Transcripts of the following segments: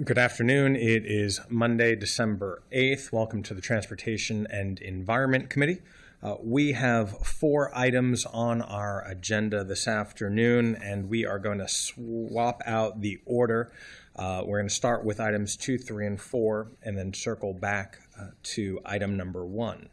Good afternoon. It is Monday, December 8th. Welcome to the Transportation and Environment Committee. We have 4 items on our agenda this afternoon, and we are going to swap out the order. We're going to start with items 2, 3, and 4, and then circle back to item number 1.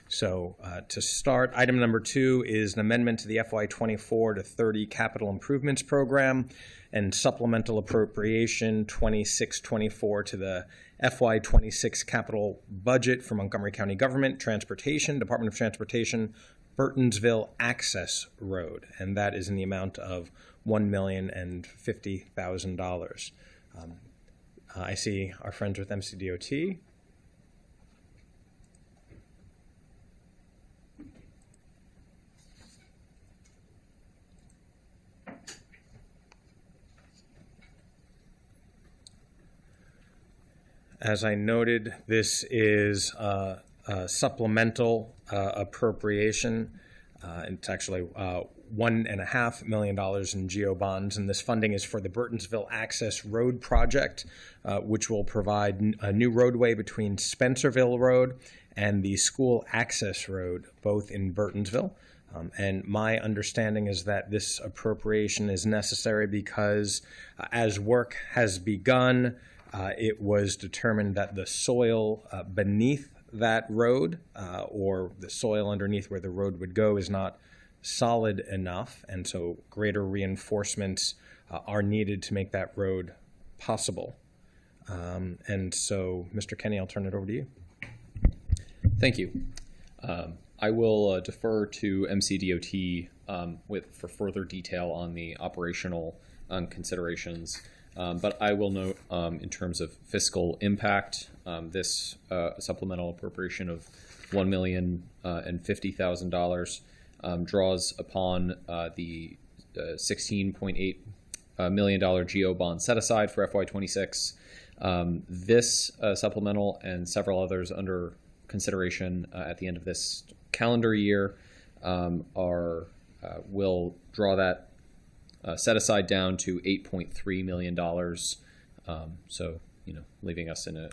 So to start, item number 2 is an amendment to the FY24 to 30 Capital Improvements Program and supplemental appropriation 2624 to the FY26 capital budget for Montgomery County Government, Transportation, Department of Transportation, Burtonsville Access Road, and that is in the amount of $1,050,000. I see our friends with MCDOT. As I noted, this is a supplemental appropriation. It's actually $1.5 million in GO bonds, and this funding is for the Burtonsville Access Road project, which will provide a new roadway between Spencerville Road and the School Access Road, both in Burtonsville. And my understanding is that this appropriation is necessary because as work has begun, it was determined that the soil beneath that road or the soil underneath where the road would go is not solid enough, and so greater reinforcements are needed to make that road possible. And so, Mr. Kenny, I'll turn it over to you. Thank you. I will defer to MCDOT for further detail on the operational considerations. But I will note in terms of fiscal impact, this supplemental appropriation of $1,050,000 draws upon the $16.8 million GO bond set aside for FY26. This supplemental and several others under consideration at the end of this calendar year will draw that set aside down to $8.3 million. So, leaving us in a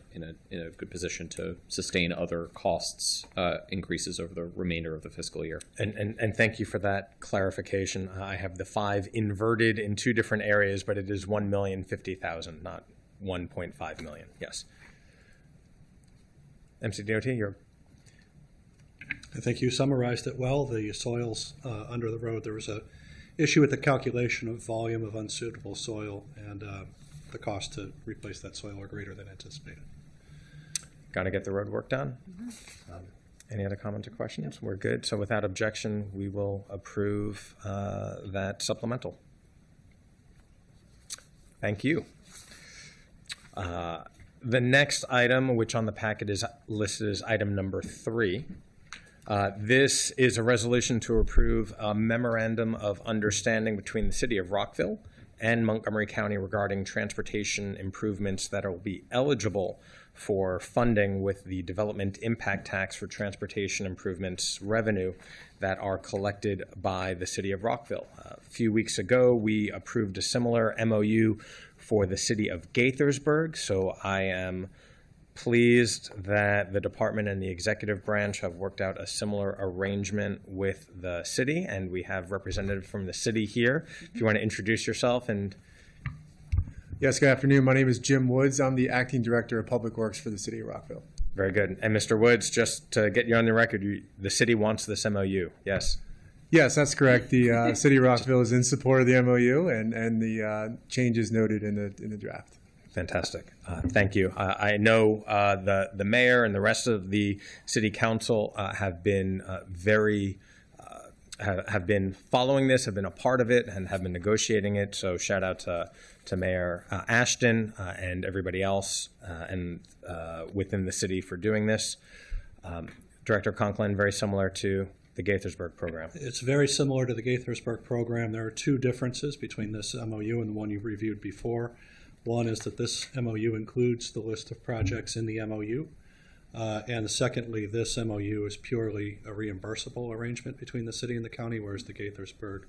good position to sustain other costs increases over the remainder of the fiscal year. And thank you for that clarification. I have the 5 inverted in 2 different areas, but it is $1,050,000, not $1.5 million. Yes. MCDOT, I think you summarized it well. The soils under the road, there was a issue with the calculation of volume of unsuitable soil, and the cost to replace that soil are greater than anticipated. Got to get the road work done. Any other comments or questions? We're good. So without objection, we will approve that supplemental. Thank you. The next item, which on the packet is listed as item number 3, this is a resolution to approve a memorandum of understanding between the City of Rockville and Montgomery County regarding transportation improvements that will be eligible for funding with the development impact tax for transportation improvements revenue that are collected by the City of Rockville. A few weeks ago, we approved a similar MOU for the City of Gaithersburg, so I am pleased that the department and the executive branch have worked out a similar arrangement with the city, and we have representatives from the city here. If you want to introduce yourself. And yes, good afternoon. My name is Jim Woods. I'm the Acting Director of Public Works for the City of Rockville. Very good. And Mr. Woods, just to get you on the record, the city wants this MOU, yes? Yes, that's correct. The City of Rockville is in support of the MOU and the changes noted in the draft. Fantastic. Thank you. I know the mayor and the rest of the city council have been have been following this, have been a part of it, and have been negotiating it. So shout out to Mayor Ashton and everybody else and within the city for doing this. Director Conklin, very similar to the Gaithersburg program. It's very similar to the Gaithersburg program. There are 2 differences between this MOU and the one you reviewed before. One is that this MOU includes the list of projects in the MOU. And secondly, this MOU is purely a reimbursable arrangement between the city and the county, whereas the Gaithersburg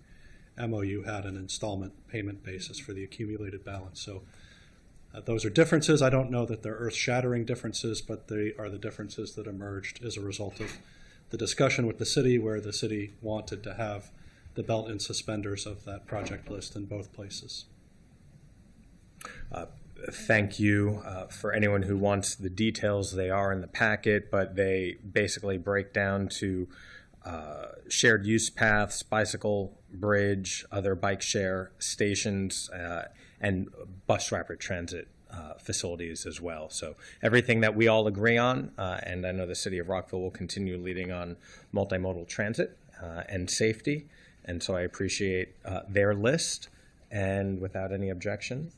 MOU had an installment payment basis for the accumulated balance. So Those are differences. I don't know that they're earth-shattering differences, but they are the differences that emerged as a result of the discussion with the city, where the city wanted to have the belt and suspenders of that project list in both places. Thank you. For anyone who wants the details, they are in the packet, but they basically break down to shared use paths, bicycle bridge, other bike share stations, and bus rapid transit facilities as well. So everything that we all agree on, and I know the city of Rockville will continue leading on multimodal transit and safety. And so I appreciate their list. And without any objection,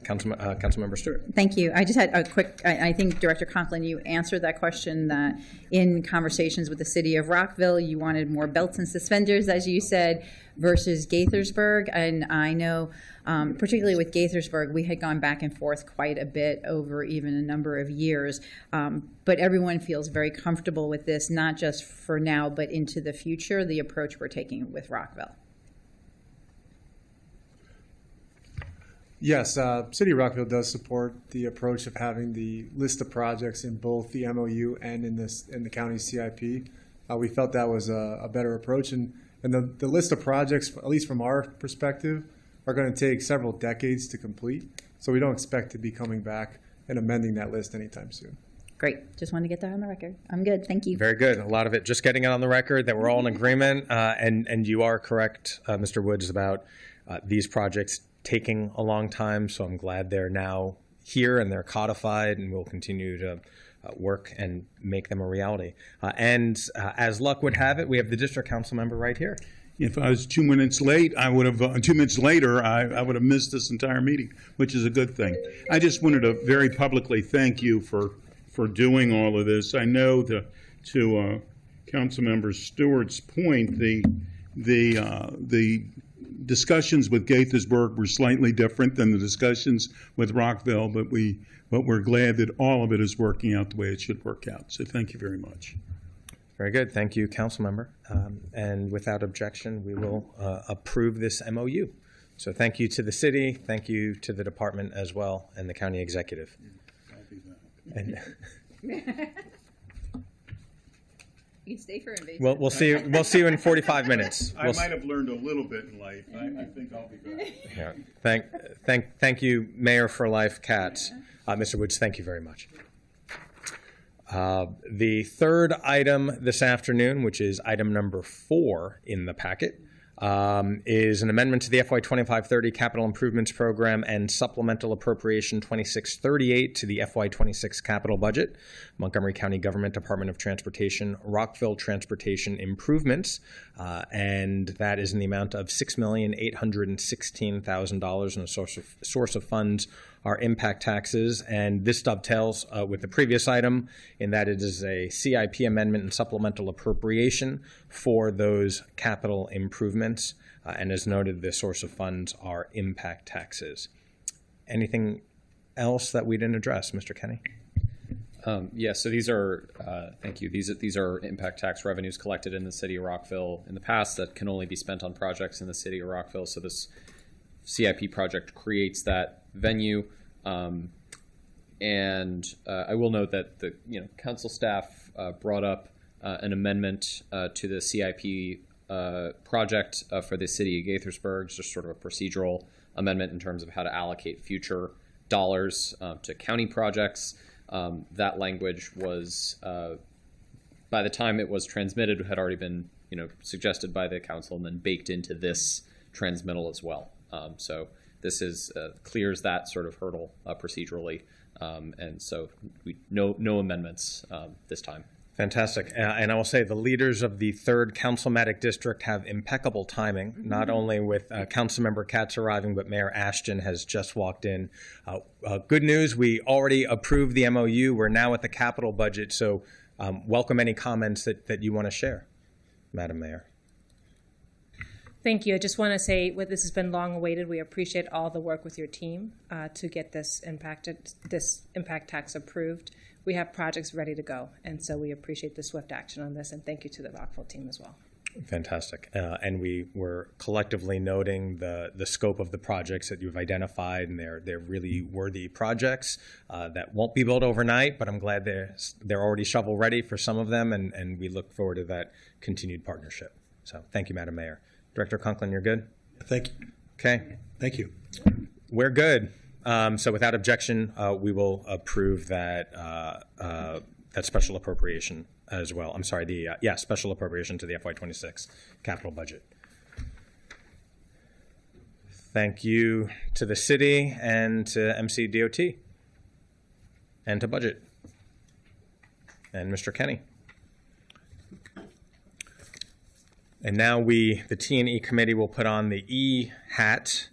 Councilmember Stewart. Thank you. I just had a quick, I think Director Conklin, you answered that question, that in conversations with the city of Rockville, you wanted more belts and suspenders, as you said, versus Gaithersburg. And I know, particularly with Gaithersburg, we had gone back and forth quite a bit over even a number of years. But everyone feels very comfortable with this, not just for now, but into the future, the approach we're taking with Rockville. Yes, City of Rockville does support the approach of having the list of projects in both the MOU and in the county CIP. We felt that was a better approach, and the list of projects, at least from our perspective, are going to take several decades to complete. So we don't expect to be coming back and amending that list anytime soon. Great. Just wanted to get that on the record. I'm good. Thank you. Very good. A lot of it just getting it on the record that we're all in agreement. And you are correct, Mr. Woods, about these projects taking a long time. So I'm glad they're now here and they're codified, and we'll continue to work and make them a reality. And as luck would have it, we have the district council member right here. If I was 2 minutes late, I would have 2 minutes later, I would have missed this entire meeting, which is a good thing. I just wanted to very publicly thank you for doing all of this. I know to Councilmember Stewart's point, the discussions with Gaithersburg were slightly different than the discussions with Rockville, but we're glad that all of it is working out the way it should work out. So thank you very much. Very good. Thank you, Councilmember. And without objection, we will approve this MOU. So thank you to the city, thank you to the department as well, and the county executive. I'll be back. And You can stay for invasive. well, we'll see you in 45 minutes. I might have learned a little bit in life. I think I'll be back. Yeah. Thank you, Mayor for Life Katz. Mr. Woods, thank you very much. The third item this afternoon, which is item number 4 in the packet, is an amendment to the FY 25-30 Capital Improvements Program and Supplemental Appropriation 2638 to the FY 26 capital budget, Montgomery County Government Department of Transportation, Rockville Transportation Improvements, and that is in the amount of $6,816,000, and a source of funds are impact taxes. And this dovetails with the previous item in that it is a CIP amendment and supplemental appropriation for those capital improvements. And as noted, the source of funds are impact taxes. Anything else that we didn't address, Mr. Kenny? Yeah, so these are, thank you, these are impact tax revenues collected in the city of Rockville in the past that can only be spent on projects in the city of Rockville. So this CIP project creates that venue. And I will note that the council staff brought up an amendment to the CIP project for the city of Gaithersburg, just sort of a procedural amendment in terms of how to allocate future dollars to county projects. That language was, by the time it was transmitted, had already been suggested by the council and then baked into this transmittal as well. So this is clears that sort of hurdle procedurally, and so no amendments this time. Fantastic. And I will say the leaders of the 3rd Councilmatic District have impeccable timing, not only with Councilmember Katz arriving, but Mayor Ashton has just walked in. Good news, we already approved the MOU. We're now at the capital budget, so welcome any comments that you want to share, Madam Mayor. Thank you. I just want to say this has been long awaited. We appreciate all the work with your team to get this impact tax approved. We have projects ready to go, and so we appreciate the swift action on this, and thank you to the Rockville team as well. Fantastic. And we were collectively noting the scope of the projects that you've identified, and they're really worthy projects that won't be built overnight, but I'm glad they're already shovel ready for some of them, and we look forward to that continued partnership. So thank you, Madam Mayor. Director Conklin, you're good? Thank you. Okay. Thank you. We're good. So without objection, we will approve that that special appropriation as well. I'm sorry, the special appropriation to the FY26 capital budget. Thank you to the city and to MCDOT and to budget. And Mr. Kenny. And now the T&E committee will put on the E hat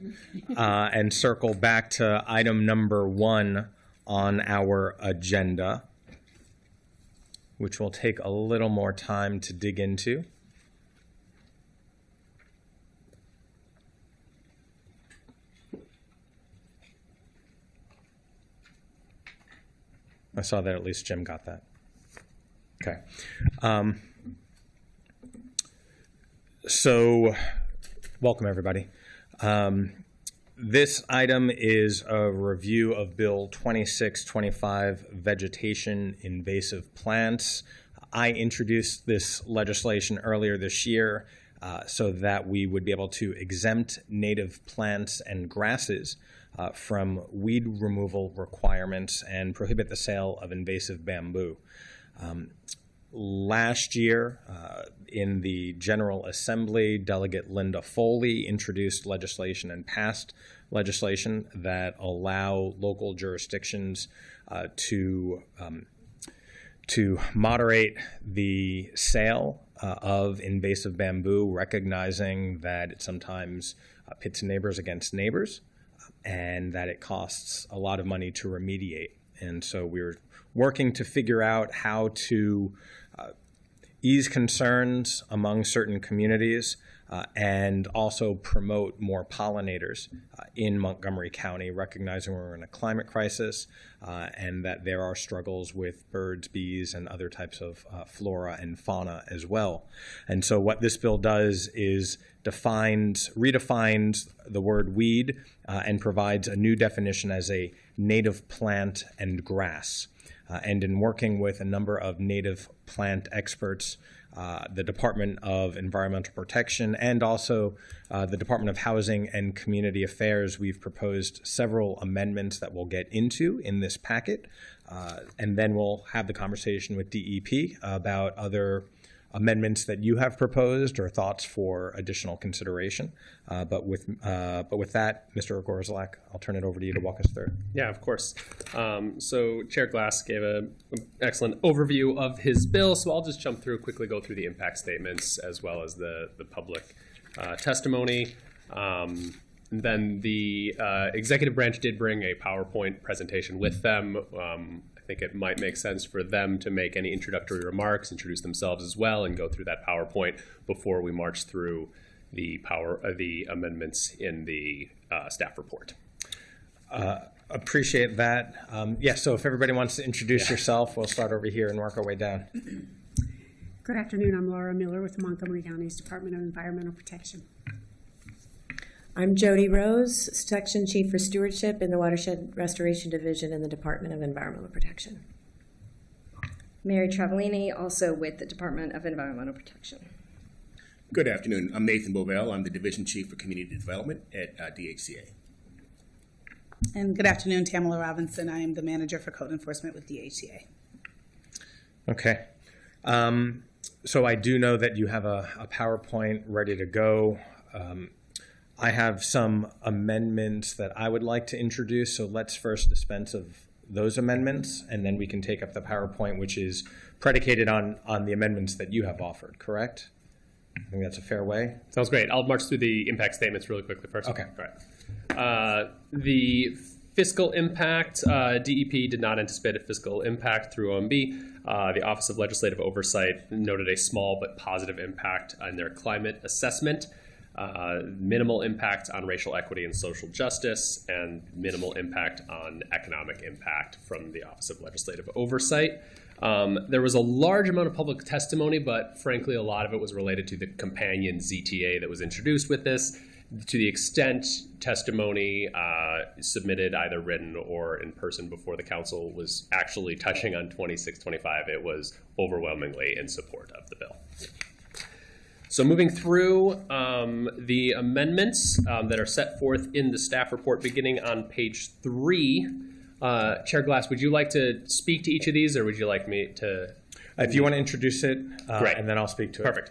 and circle back to item number 1 on our agenda, which will take a little more time to dig into. I saw that at least Jim got that. Okay. So, welcome everybody. This item is a review of Bill 2625, Vegetation Invasive Plants. I introduced this legislation earlier this year so that we would be able to exempt native plants and grasses from weed removal requirements and prohibit the sale of invasive bamboo. Last year, in the General Assembly, Delegate Linda Foley introduced legislation and passed legislation that allow local jurisdictions to moderate the sale of invasive bamboo, recognizing that it sometimes pits neighbors against neighbors and that it costs a lot of money to remediate. And so we're working to figure out how to ease concerns among certain communities and also promote more pollinators in Montgomery County, recognizing we're in a climate crisis and that there are struggles with birds, bees, and other types of flora and fauna as well. And so what this bill does is redefines the word weed and provides a new definition as a native plant and grass. And in working with a number of native plant experts, the Department of Environmental Protection and also the Department of Housing and Community Affairs, we've proposed several amendments that we'll get into in this packet. And then we'll have the conversation with DEP about other amendments that you have proposed or thoughts for additional consideration. But with that, Mr. Gorzalak, I'll turn it over to you to walk us through. Yeah, of course. So Chair Glass gave an excellent overview of his bill, so I'll just jump through, quickly go through the impact statements as well as the public testimony. Then the executive branch did bring a PowerPoint presentation with them. I think it might make sense for them to make any introductory remarks, introduce themselves as well, and go through that PowerPoint before we march through the amendments in the staff report. Appreciate that. So if everybody wants to introduce yourself, we'll start over here and work our way down. Good afternoon. I'm Laura Miller with the Montgomery County's Department of Environmental Protection. I'm Jody Rose, Section Chief for Stewardship in the Watershed Restoration Division in the Department of Environmental Protection. Mary Travellini, also with the Department of Environmental Protection. Good afternoon. I'm Nathan Bovell. I'm the Division Chief for Community Development at DHCA. And good afternoon, Tamala Robinson. I am the Manager for Code Enforcement with DHCA. Okay. So I do know that you have a PowerPoint ready to go. I have some amendments that I would like to introduce, so let's first dispense of those amendments, and then we can take up the PowerPoint, which is predicated on the amendments that you have offered, correct? I think that's a fair way. Sounds great. I'll march through the impact statements really quickly first. Okay. All right. The fiscal impact, DEP did not anticipate a fiscal impact through OMB. The Office of Legislative Oversight noted a small but positive impact on their climate assessment. Minimal impact on racial equity and social justice, and minimal impact on economic impact from the Office of Legislative Oversight. There was a large amount of public testimony, but frankly, a lot of it was related to the companion ZTA that was introduced with this. To the extent testimony submitted either written or in person before the council was actually touching on 2625, it was overwhelmingly in support of the bill. So moving through the amendments that are set forth in the staff report beginning on page 3. Chair Glass, would you like to speak to each of these, or would you like me to? If you want to introduce it, and then I'll speak to it. Perfect.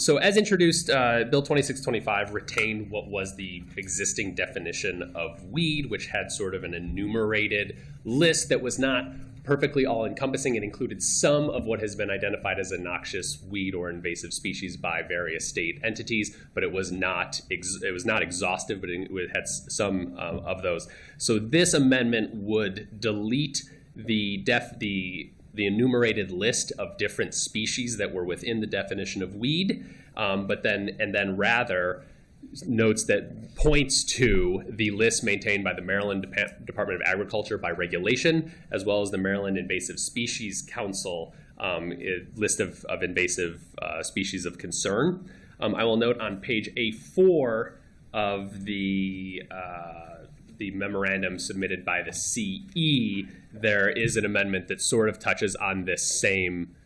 So as introduced, Bill 2625 retained what was the existing definition of weed, which had sort of an enumerated list that was not perfectly all-encompassing. It included some of what has been identified as a noxious weed or invasive species by various state entities, but it was not exhaustive, but it had some of those. So this amendment would delete the enumerated list of different species that were within the definition of weed, but then rather notes that points to the list maintained by the Maryland Department of Agriculture by regulation, as well as the Maryland Invasive Species Council list of invasive species of concern. I will note on page A4 of the memorandum submitted by the CE, there is an amendment that sort of touches on this same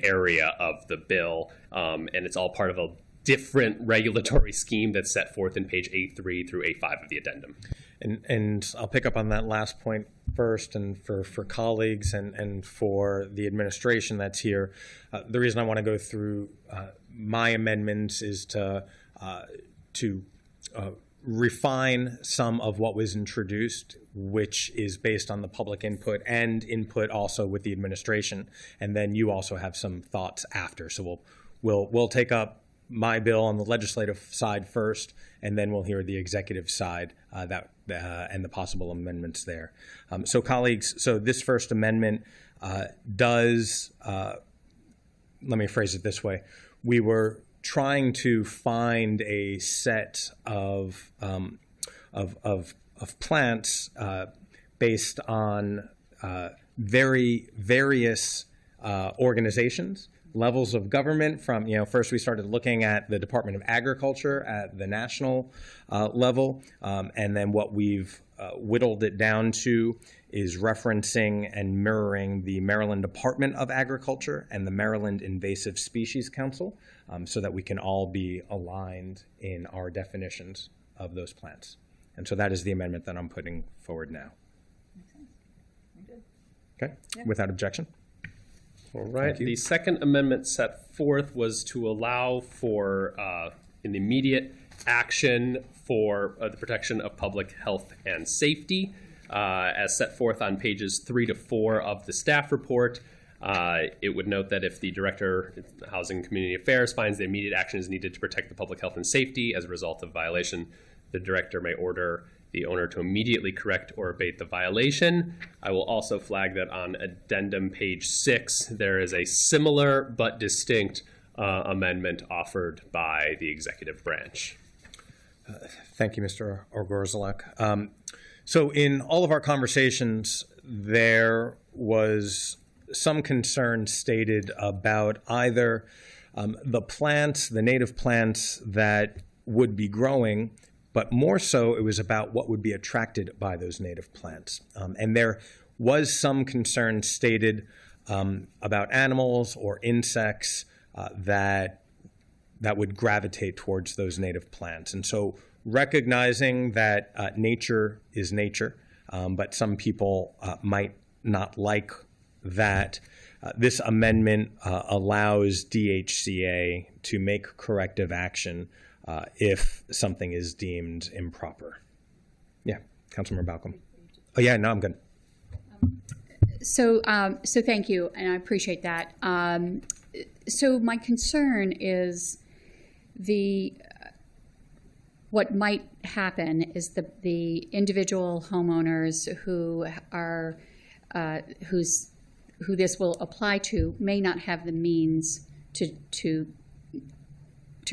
area of the bill, and it's all part of a different regulatory scheme that's set forth in page A3 through A5 of the addendum. And I'll pick up on that last point first, and for colleagues and for the administration that's here. The reason I want to go through my amendments is to refine some of what was introduced, which is based on the public input and input also with the administration. And then you also have some thoughts after. So we'll take up my bill on the legislative side first, and then we'll hear the executive side and the possible amendments there. So colleagues, so this first amendment does, let me phrase it this way. We were trying to find a set of plants based on various organizations, levels of government. From, first we started looking at the Department of Agriculture at the national level, and then what we've whittled it down to is referencing and mirroring the Maryland Department of Agriculture and the Maryland Invasive Species Council, so that we can all be aligned in our definitions of those plants. And so that is the amendment that I'm putting forward now. Okay, yeah. Without objection. All right. The second amendment set forth was to allow for an immediate action for the protection of public health and safety, as set forth on pages 3 to 4 of the staff report. It would note that if the Director of Housing and Community Affairs finds the immediate action is needed to protect the public health and safety as a result of violation, the Director may order the owner to immediately correct or abate the violation. I will also flag that on addendum page 6, there is a similar but distinct amendment offered by the executive branch. Thank you, Mr. Orgorzelak. So in all of our conversations, there was some concern stated about either the plants, the native plants that would be growing, but more so it was about what would be attracted by those native plants. And there was some concern stated about animals or insects that would gravitate towards those native plants. And so recognizing that nature is nature, but some people might not like that, this amendment allows DHCA to make corrective action if something is deemed improper. Yeah, Councilmember Balcom. Oh yeah, no, I'm good. So thank you, and I appreciate that. So my concern is what might happen is the individual homeowners who are who this will apply to may not have the means to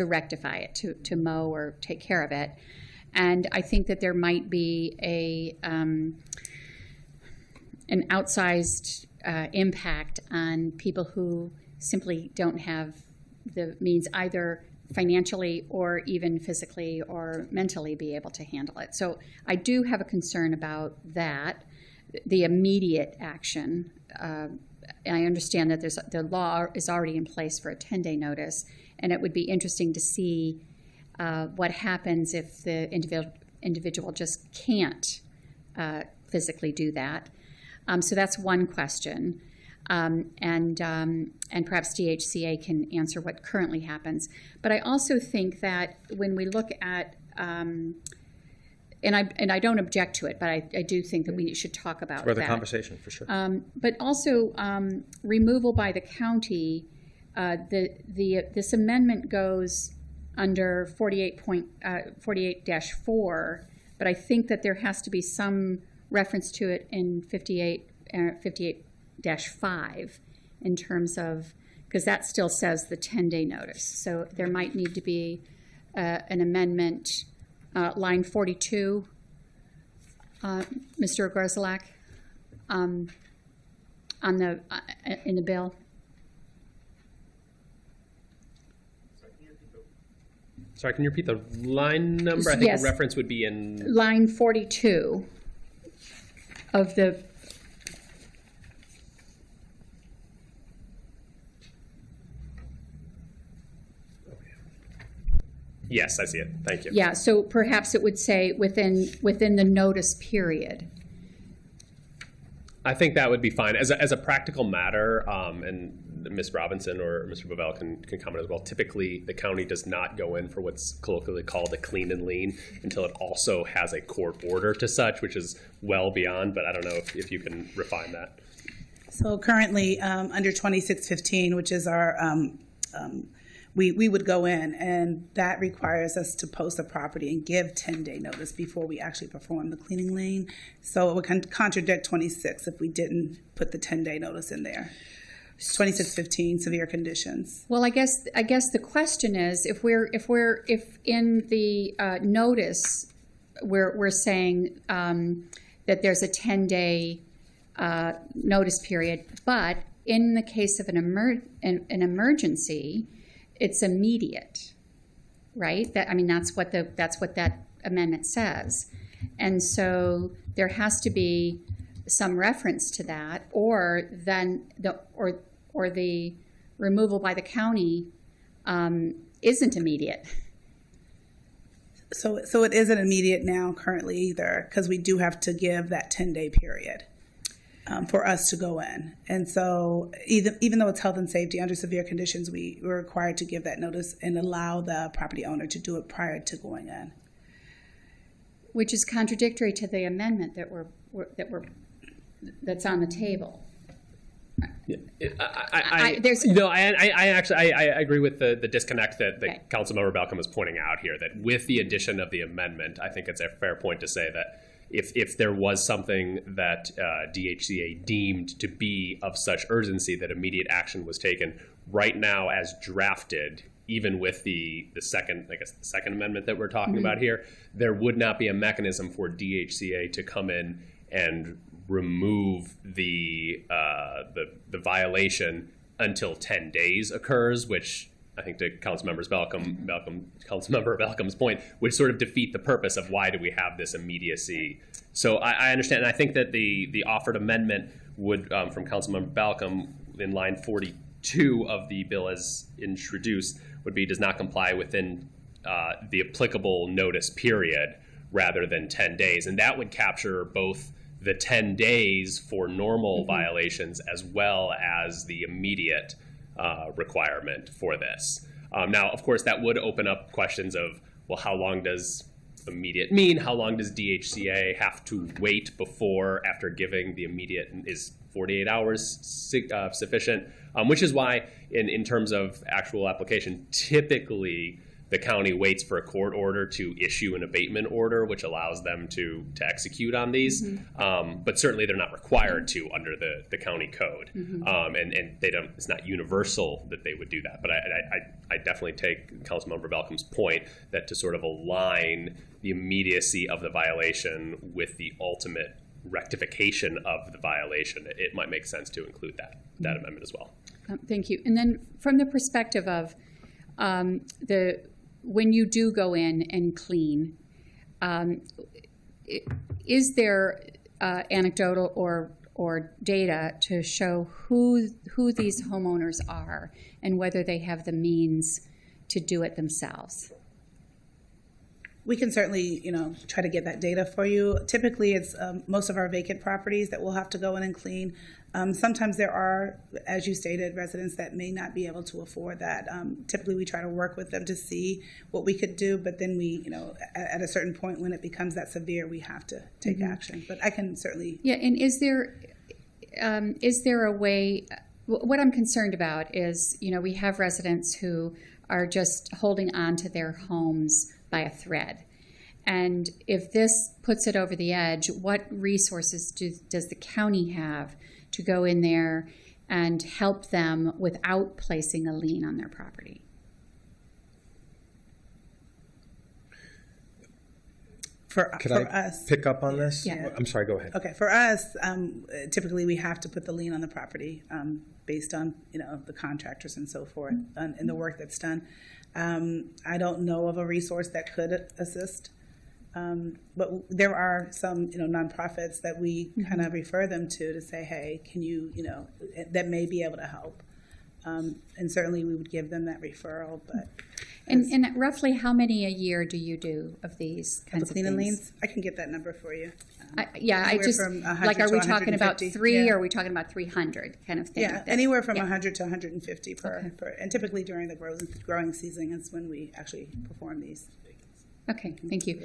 rectify it, to mow or take care of it. And I think that there might be an outsized impact on people who simply don't have the means, either financially or even physically or mentally, be able to handle it. So I do have a concern about that, the immediate action. I understand that the law is already in place for a 10-day notice, and it would be interesting to see what happens if the individual just can't physically do that. So that's one question. And perhaps DHCA can answer what currently happens. But I also think that when we look at, and I don't object to it, but I do think that we should talk about Worth that. a conversation, for sure. But also removal by the county. This amendment goes under 48-4, but I think that there has to be some reference to it in 58-5 in terms of, because that still says the 10-day notice. So there might need to be an amendment, line 42, Mr. Grzelak, in the bill. Sorry, can you repeat the line number? I think Yes. the reference would be in Line 42 of the, Yes, I see it. Thank you. yeah, so perhaps it would say within the notice period. I think that would be fine. As a practical matter, and Ms. Robinson or Mr. Bovell can comment as well, typically the county does not go in for what's colloquially called a clean and lean until it also has a court order to such, which is well beyond, but I don't know if you can refine that. So currently, under 2615, which is our, we would go in, and that requires us to post a property and give 10-day notice before we actually perform the cleaning lien. So it would contradict 26 if we didn't put the 10-day notice in there. 2615, severe conditions. Well, I guess the question is, if in the notice we're saying that there's a 10-day notice period, but in the case of an emergency, it's immediate, right? That's what that amendment says, and so there has to be some reference to that, or the removal by the county isn't immediate. So it isn't immediate now currently either, because we do have to give that 10-day period for us to go in. And so even though it's health and safety under severe conditions, we're required to give that notice and allow the property owner to do it prior to going in. Which is contradictory to the amendment that's on the table. I agree with the disconnect that Councilmember Balcom is pointing out here, that with the addition of the amendment, I think it's a fair point to say that if there was something that DHCA deemed to be of such urgency that immediate action was taken, right now as drafted, even with the second amendment that we're talking about here, there would not be a mechanism for DHCA to come in and remove the violation until 10 days occurs, which I think to Councilmember Balcom's point would sort of defeat the purpose of why do we have this immediacy. So I understand, and I think that the offered amendment would, from Councilmember Balcom, in line 42 of the bill as introduced, would be does not comply within the applicable notice period rather than 10 days. And that would capture both the 10 days for normal violations as well as the immediate requirement for this. Now, of course, that would open up questions of, well, how long does immediate mean? How long does DHCA have to wait before, after giving the immediate, is 48 hours sufficient? Which is why, in terms of actual application, typically the county waits for a court order to issue an abatement order, which allows them to execute on these. But certainly they're not required to under the county code. And they don't, it's not universal that they would do that. But I definitely take Councilmember Balcom's point that to sort of align the immediacy of the violation with the ultimate rectification of the violation, it might make sense to include that amendment as well. Thank you. And then from the perspective of when you do go in and clean, is there anecdotal or data to show who these homeowners are and whether they have the means to do it themselves? We can certainly, try to get that data for you. Typically, it's most of our vacant properties that we'll have to go in and clean. Sometimes there are, as you stated, residents that may not be able to afford that. Typically, we try to work with them to see what we could do, but then we, at a certain point when it becomes that severe, we have to take action. But I can certainly... Yeah, and is there a way... What I'm concerned about is, we have residents who are just holding on to their homes by a thread. And if this puts it over the edge, what resources does the county have to go in there and help them without placing a lien on their property? For I us, pick up on this? Yeah. I'm sorry, go ahead. Okay, for us, typically we have to put the lien on the property based on the contractors and so forth and the work that's done. I don't know of a resource that could assist, but there are some nonprofits that we kind of refer them to say, hey, can you that may be able to help, and certainly we would give them that referral, but. And roughly how many a year do you do of these kinds of clean and things? liens? I can get that number for you. I just, from 100 like, are to we talking about 150? 3 Yeah. or are we talking about 300 kind of thing? Yeah, anywhere from 100 to 150 per, and typically during the growing season is when we actually perform these. Okay, thank you.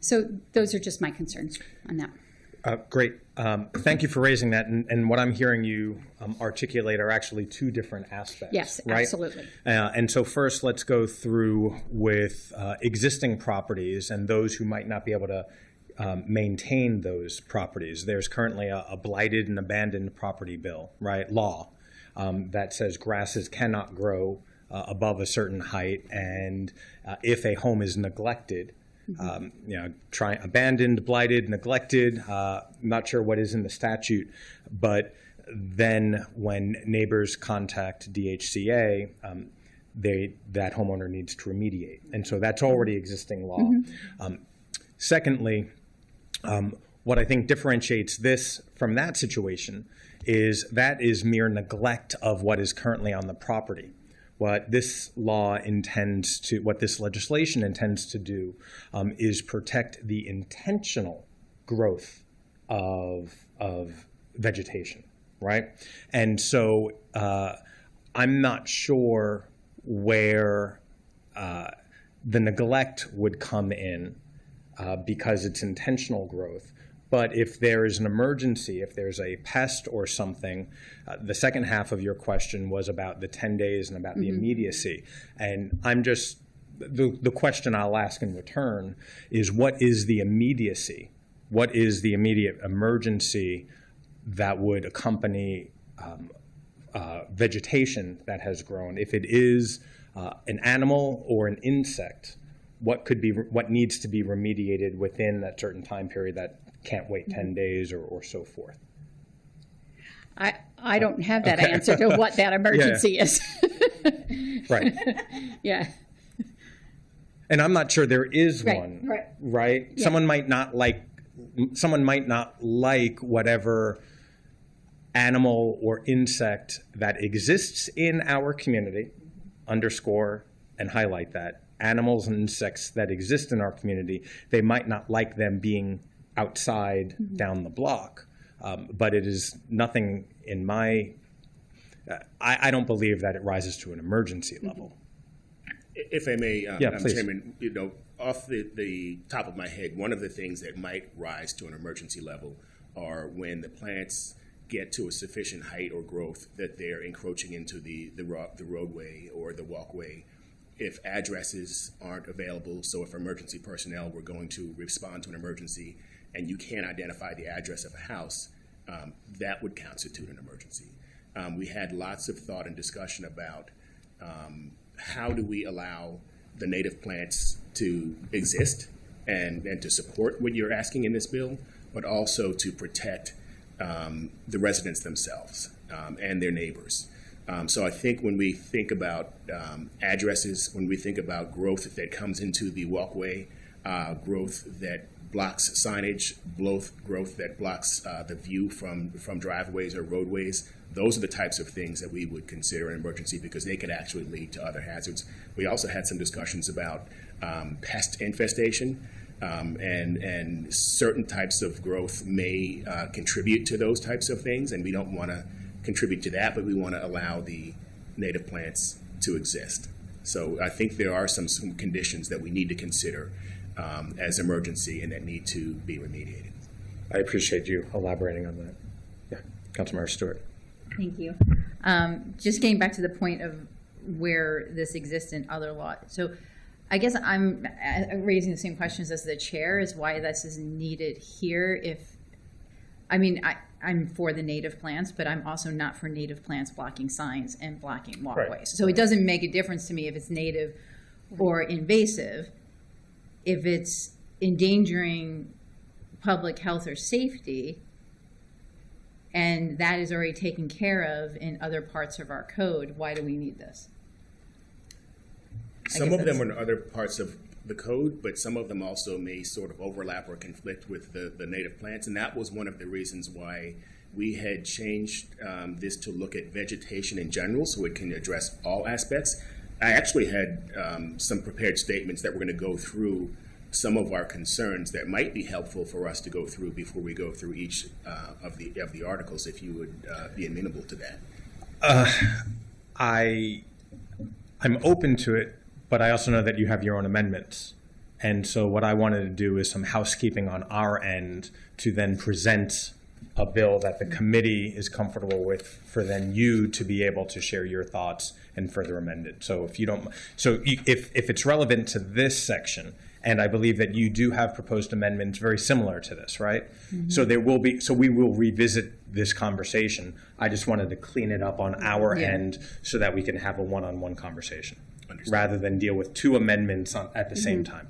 So those are just my concerns on that. Great. Thank you for raising that. And what I'm hearing you articulate are actually two different aspects. Yes, right? absolutely. And so first, let's go through with existing properties and those who might not be able to maintain those properties. There's currently a blighted and abandoned property bill, right, law, that says grasses cannot grow above a certain height, and if a home is neglected, abandoned, blighted, neglected, not sure what is in the statute, but then when neighbors contact DHCA, that homeowner needs to remediate. And so that's already existing law. Secondly, what I think differentiates this from that situation is that is mere neglect of what is currently on the property. What this legislation intends to do is protect the intentional growth of vegetation, right? And so I'm not sure where the neglect would come in because it's intentional growth. But if there is an emergency, if there's a pest or something, the second half of your question was about the 10 days and about the immediacy. And I'm just, the question I'll ask in return is, what is the immediacy? What is the immediate emergency that would accompany vegetation that has grown? If it is an animal or an insect, what needs to be remediated within that certain time period that can't wait 10 days or so forth? I don't have that answer to what that emergency is. Right. Yeah. And I'm not sure there is one. Right. Yeah. Someone might not like whatever animal or insect that exists in our community, underscore and highlight that. Animals and insects that exist in our community, they might not like them being outside down the block, but it is nothing in my, I don't believe that it rises to an emergency level. If I may, please. Chairman, off the top of my head, one of the things that might rise to an emergency level are when the plants get to a sufficient height or growth that they're encroaching into the roadway or the walkway. If addresses aren't available, so if emergency personnel were going to respond to an emergency and you can't identify the address of a house, that would constitute an emergency. We had lots of thought and discussion about how do we allow the native plants to exist and to support what you're asking in this bill, but also to protect the residents themselves and their neighbors. So I think when we think about addresses, when we think about growth that comes into the walkway, growth that blocks signage, growth that blocks the view from driveways or roadways, those are the types of things that we would consider an emergency because they could actually lead to other hazards. We also had some discussions about pest infestation, and certain types of growth may contribute to those types of things, and we don't want to contribute to that, but we want to allow the native plants to exist. So I think there are some conditions that we need to consider as emergency and that need to be remediated. I appreciate you elaborating on that. Yeah, Councilmember Stewart. Thank you. Just getting back to the point of where this exists in other law. So I guess I'm raising the same questions as the chair is why this is needed here. I'm for the native plants, but I'm also not for native plants blocking signs and blocking walkways. Right. So it doesn't make a difference to me if it's native or invasive. If it's endangering public health or safety, and that is already taken care of in other parts of our code, why do we need this? Some of them are in other parts of the code, but some of them also may sort of overlap or conflict with the native plants, and that was one of the reasons why we had changed this to look at vegetation in general so it can address all aspects. I actually had some prepared statements that we're going to go through some of our concerns that might be helpful for us to go through before we go through each of the articles, if you would be amenable to that. I'm open to it, but I also know that you have your own amendments. And so what I wanted to do is some housekeeping on our end to then present a bill that the committee is comfortable with for then you to be able to share your thoughts and further amend it. So if it's relevant to this section, and I believe that you do have proposed amendments very similar to this, right? Mm-hmm. So we will revisit this conversation. I just wanted to clean it up on our end so that we can have a one-on-one conversation rather than deal with two amendments at the same time.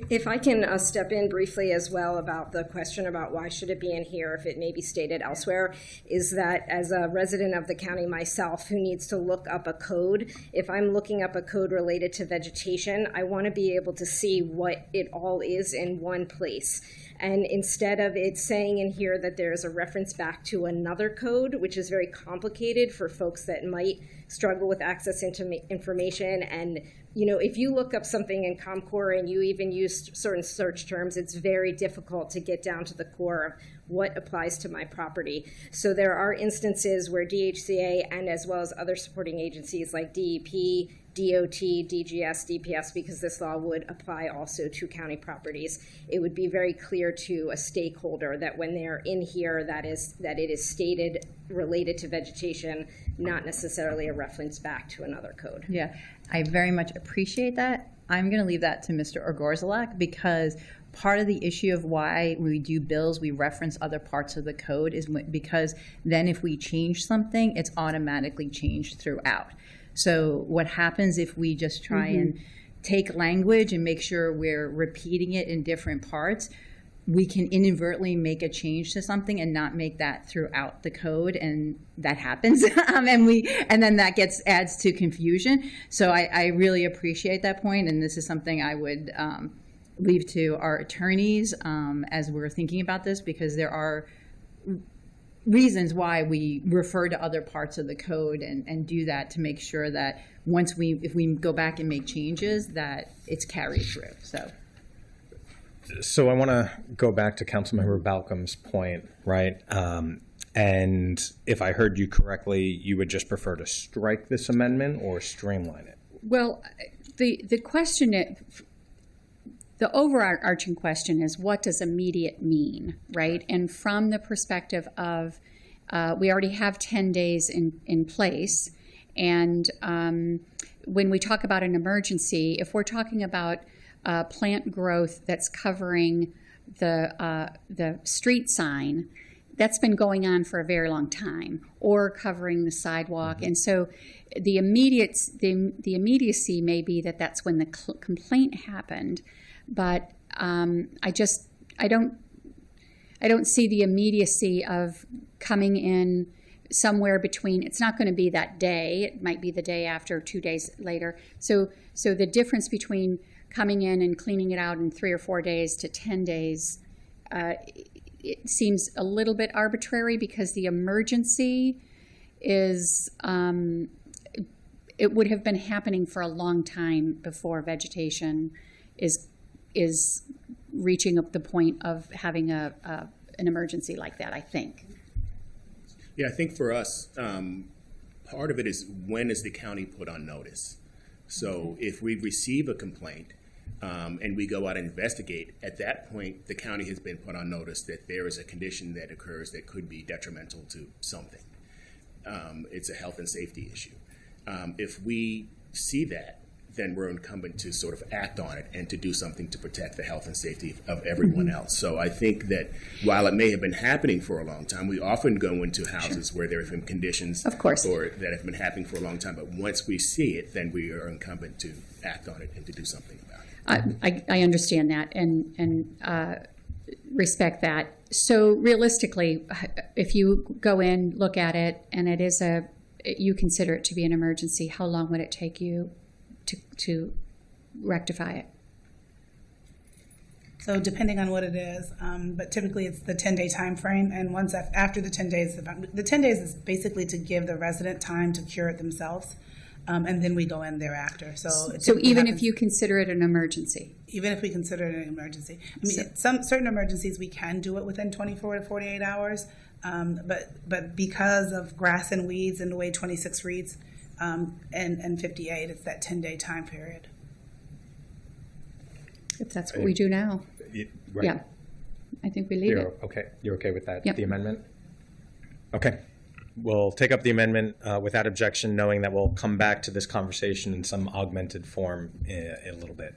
If I can step in briefly as well about the question about why should it be in here if it may be stated elsewhere, is that as a resident of the county myself who needs to look up a code, if I'm looking up a code related to vegetation, I want to be able to see what it all is in one place. And instead of it saying in here that there's a reference back to another code, which is very complicated for folks that might struggle with access into information, and if you look up something in ComCore and you even use certain search terms, it's very difficult to get down to the core of what applies to my property. So there are instances where DHCA and as well as other supporting agencies like DEP, DOT, DGS, DPS, because this law would apply also to county properties, it would be very clear to a stakeholder that when they're in here that it is stated related to vegetation, not necessarily a reference back to another code. Yeah, I very much appreciate that. I'm going to leave that to Mr. Ogorzalak because part of the issue of why when we do bills, we reference other parts of the code is because then if we change something, it's automatically changed throughout. So what happens if we just try and take language and make sure we're repeating it in different parts, we can inadvertently make a change to something and not make that throughout the code, and that happens, and then that adds to confusion. So I really appreciate that point, and this is something I would leave to our attorneys as we're thinking about this, because there are reasons why we refer to other parts of the code and do that to make sure that if we go back and make changes, that it's carried through. So I want to go back to Councilmember Balcom's point, right? And if I heard you correctly, you would just prefer to strike this amendment or streamline it? Well, the question, the overarching question is, what does immediate mean, right? And from the perspective of, we already have 10 days in place, and when we talk about an emergency, if we're talking about plant growth that's covering the street sign, that's been going on for a very long time, or covering the sidewalk. And so the immediacy may be that that's when the complaint happened, but I don't I don't see the immediacy of coming in somewhere between. It's not going to be that day. It might be the day after, 2 days later. So the difference between coming in and cleaning it out in 3 or 4 days to 10 days, it seems a little bit arbitrary because the emergency is, it would have been happening for a long time before vegetation is reaching up the point of having an emergency like that, I think. Yeah, I think for us, part of it is when is the county put on notice? So if we receive a complaint and we go out and investigate, at that point, the county has been put on notice that there is a condition that occurs that could be detrimental to something. It's a health and safety issue. If we see that, then we're incumbent to sort of act on it and to do something to protect the health and safety of everyone else. So I think that while it may have been happening for a long time, we often go into houses where there have been conditions, of course, or that have been happening for a long time. But once we see it, then we are incumbent to act on it and to do something about it. I understand that and respect that. So realistically, if you go in, look at it, and you consider it to be an emergency, how long would it take you to rectify it? So depending on what it is, but typically it's the 10-day time frame, and once after the 10 days, the 10 days is basically to give the resident time to cure it themselves, and then we go in thereafter. So even if you consider it an emergency? Even if we consider it an emergency. I mean, some certain emergencies we can do it within 24 to 48 hours, but because of grass and weeds and the way 26 reads, and 58, it's that 10-day time period. If that's what we do now. Right. Yeah, I think we leave it. Okay. You're okay with that, Yep. the amendment? Okay. We'll take up the amendment without objection, knowing that we'll come back to this conversation in some augmented form in a little bit.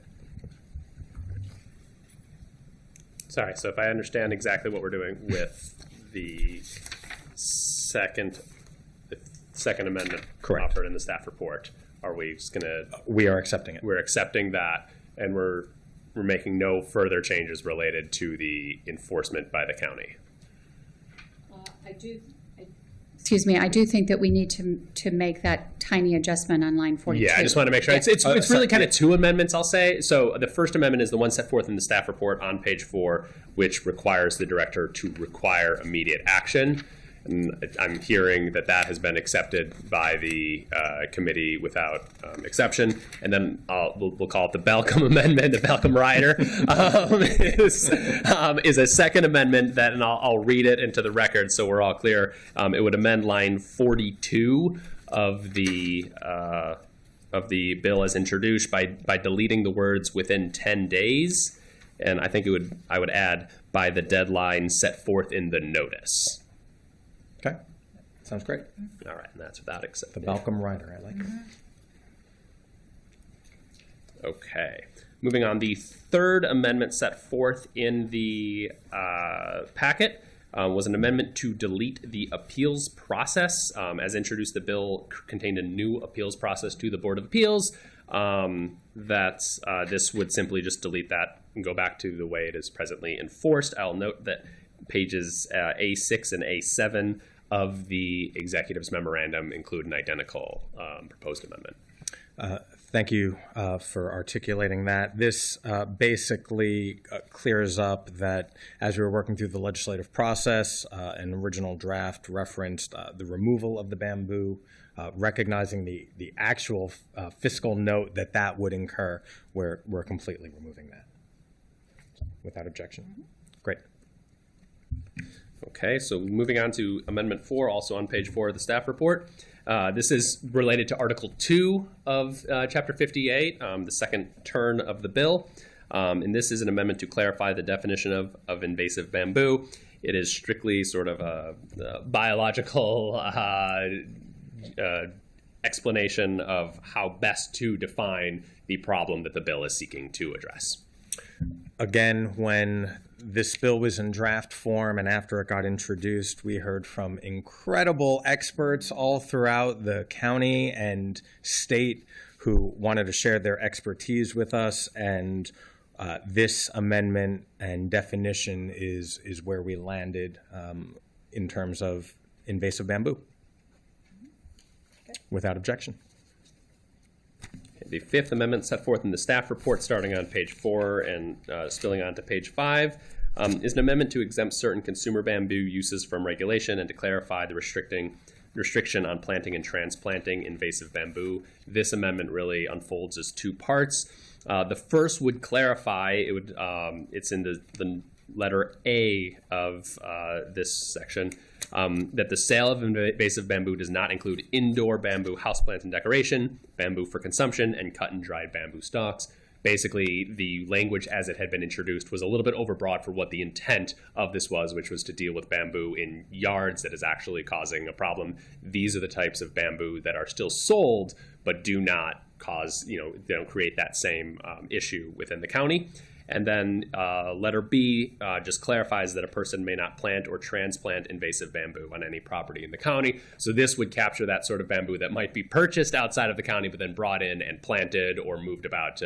Sorry, so if I understand exactly what we're doing with the second amendment Correct. offered in the staff report, are we just gonna? We are accepting it. We're accepting that, and we're making no further changes related to the enforcement by the county. Excuse me, I do think that we need to make that tiny adjustment on line 42. Yeah, I just want to make sure. It's really kind of two amendments, I'll say. So the first amendment is the one set forth in the staff report on page 4, which requires the director to require immediate action. And I'm hearing that has been accepted by the committee without exception. And then we'll call it the Balcom Amendment, the Balcom Rider, is a second amendment that, and I'll read it into the record so we're all clear. It would amend line 42 of the bill as introduced by deleting the words within 10 days. And I think I would add by the deadline set forth in the notice. Okay, sounds great. All right, and that's without exception. The Balcom Rider, I like it. Okay, moving on. The third amendment set forth in the packet was an amendment to delete the appeals process. As introduced, the bill contained a new appeals process to the Board of Appeals. This would simply just delete that and go back to the way it is presently enforced. I'll note that pages A6 and A7 of the executive's memorandum include an identical proposed amendment. Thank you for articulating that. This basically clears up that as we were working through the legislative process, an original draft referenced the removal of the bamboo, recognizing the actual fiscal note that would incur. We're completely removing that without objection. Great. Okay, so moving on to Amendment 4, also on page 4 of the staff report. This is related to Article 2 of Chapter 58, the second turn of the bill. And this is an amendment to clarify the definition of invasive bamboo. It is strictly sort of a biological explanation of how best to define the problem that the bill is seeking to address. Again, when this bill was in draft form and after it got introduced, we heard from incredible experts all throughout the county and state who wanted to share their expertise with us. And this amendment and definition is where we landed in terms of invasive bamboo. Without objection. The fifth amendment set forth in the staff report, starting on page 4 and spilling on to page 5, is an amendment to exempt certain consumer bamboo uses from regulation and to clarify the restriction on planting and transplanting invasive bamboo. This amendment really unfolds as two parts. The first would clarify, it's in the letter A of this section, that the sale of invasive bamboo does not include indoor bamboo houseplants and decoration, bamboo for consumption, and cut and dried bamboo stalks. Basically, the language as it had been introduced was a little bit overbroad for what the intent of this was, which was to deal with bamboo in yards that is actually causing a problem. These are the types of bamboo that are still sold, but do not cause, they don't create that same issue within the county. And then letter B just clarifies that a person may not plant or transplant invasive bamboo on any property in the county. So this would capture that sort of bamboo that might be purchased outside of the county, but then brought in and planted or moved about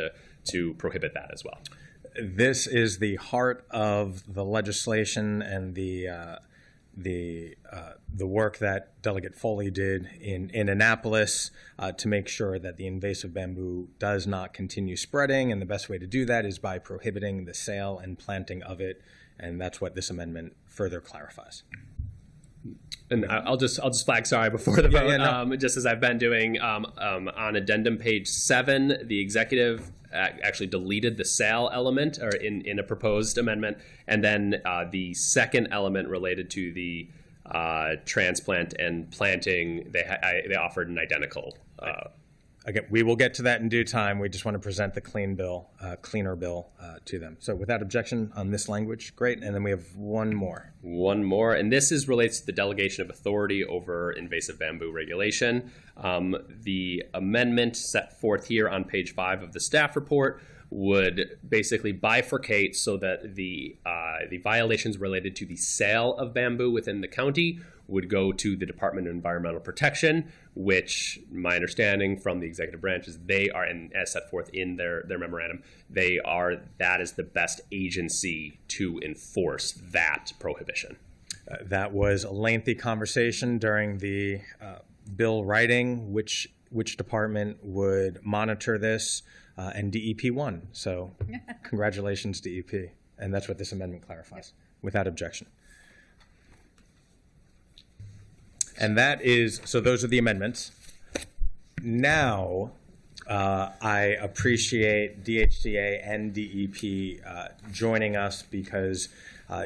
to prohibit that as well. This is the heart of the legislation and the work that Delegate Foley did in Annapolis to make sure that the invasive bamboo does not continue spreading, and the best way to do that is by prohibiting the sale and planting of it, and that's what this amendment further clarifies. And I'll just flag, sorry, before the vote, just as I've been doing on addendum page 7, the executive actually deleted the sale element or in a proposed amendment, and then the second element related to the transplant and planting, they offered an identical. Again, we will get to that in due time. We just want to present the cleaner bill to them. So without objection on this language, great. And then we have one more. One more, and this relates to the delegation of authority over invasive bamboo regulation. The amendment set forth here on page 5 of the staff report would basically bifurcate so that the violations related to the sale of bamboo within the county would go to the Department of Environmental Protection, which my understanding from the executive branch is they are, and as set forth in their memorandum, that is the best agency to enforce that prohibition. That was a lengthy conversation during the bill writing, which department would monitor this, and DEP won. So congratulations, DEP. And that's what this amendment clarifies, without objection. And so those are the amendments. Now, I appreciate DHCA and DEP joining us because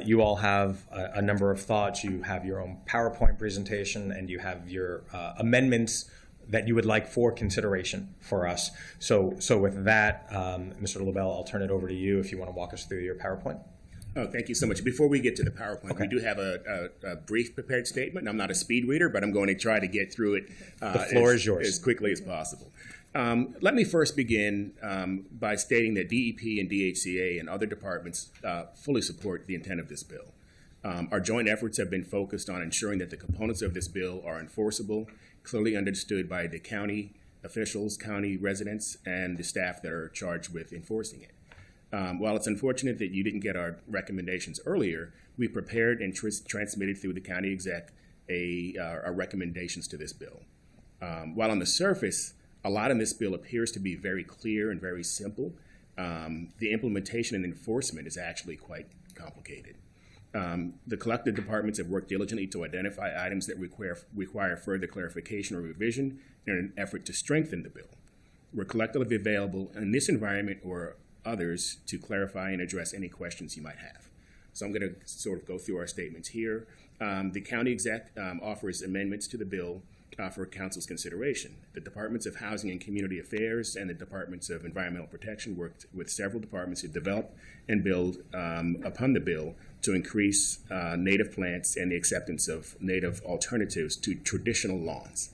you all have a number of thoughts. You have your own PowerPoint presentation and you have your amendments that you would like for consideration for us. So with that, Mr. LaBelle, I'll turn it over to you if you want to walk us through your PowerPoint. Oh, thank you so much. Before we get to the PowerPoint, we do have a brief prepared statement. I'm not a speed reader, but I'm going to try to get through it the floor is yours. As quickly as possible. Let me first begin by stating that DEP and DHCA and other departments fully support the intent of this bill. Our joint efforts have been focused on ensuring that the components of this bill are enforceable, clearly understood by the county officials, county residents, and the staff that are charged with enforcing it. While it's unfortunate that you didn't get our recommendations earlier, we prepared and transmitted through the county exec our recommendations to this bill. While on the surface, a lot in this bill appears to be very clear and very simple, the implementation and enforcement is actually quite complicated. The collective departments have worked diligently to identify items that require further clarification or revision in an effort to strengthen the bill. We're collectively available in this environment or others to clarify and address any questions you might have. So I'm going to sort of go through our statements here. The county exec offers amendments to the bill for council's consideration. The Departments of Housing and Community Affairs and the Departments of Environmental Protection worked with several departments to develop and build upon the bill to increase native plants and the acceptance of native alternatives to traditional lawns.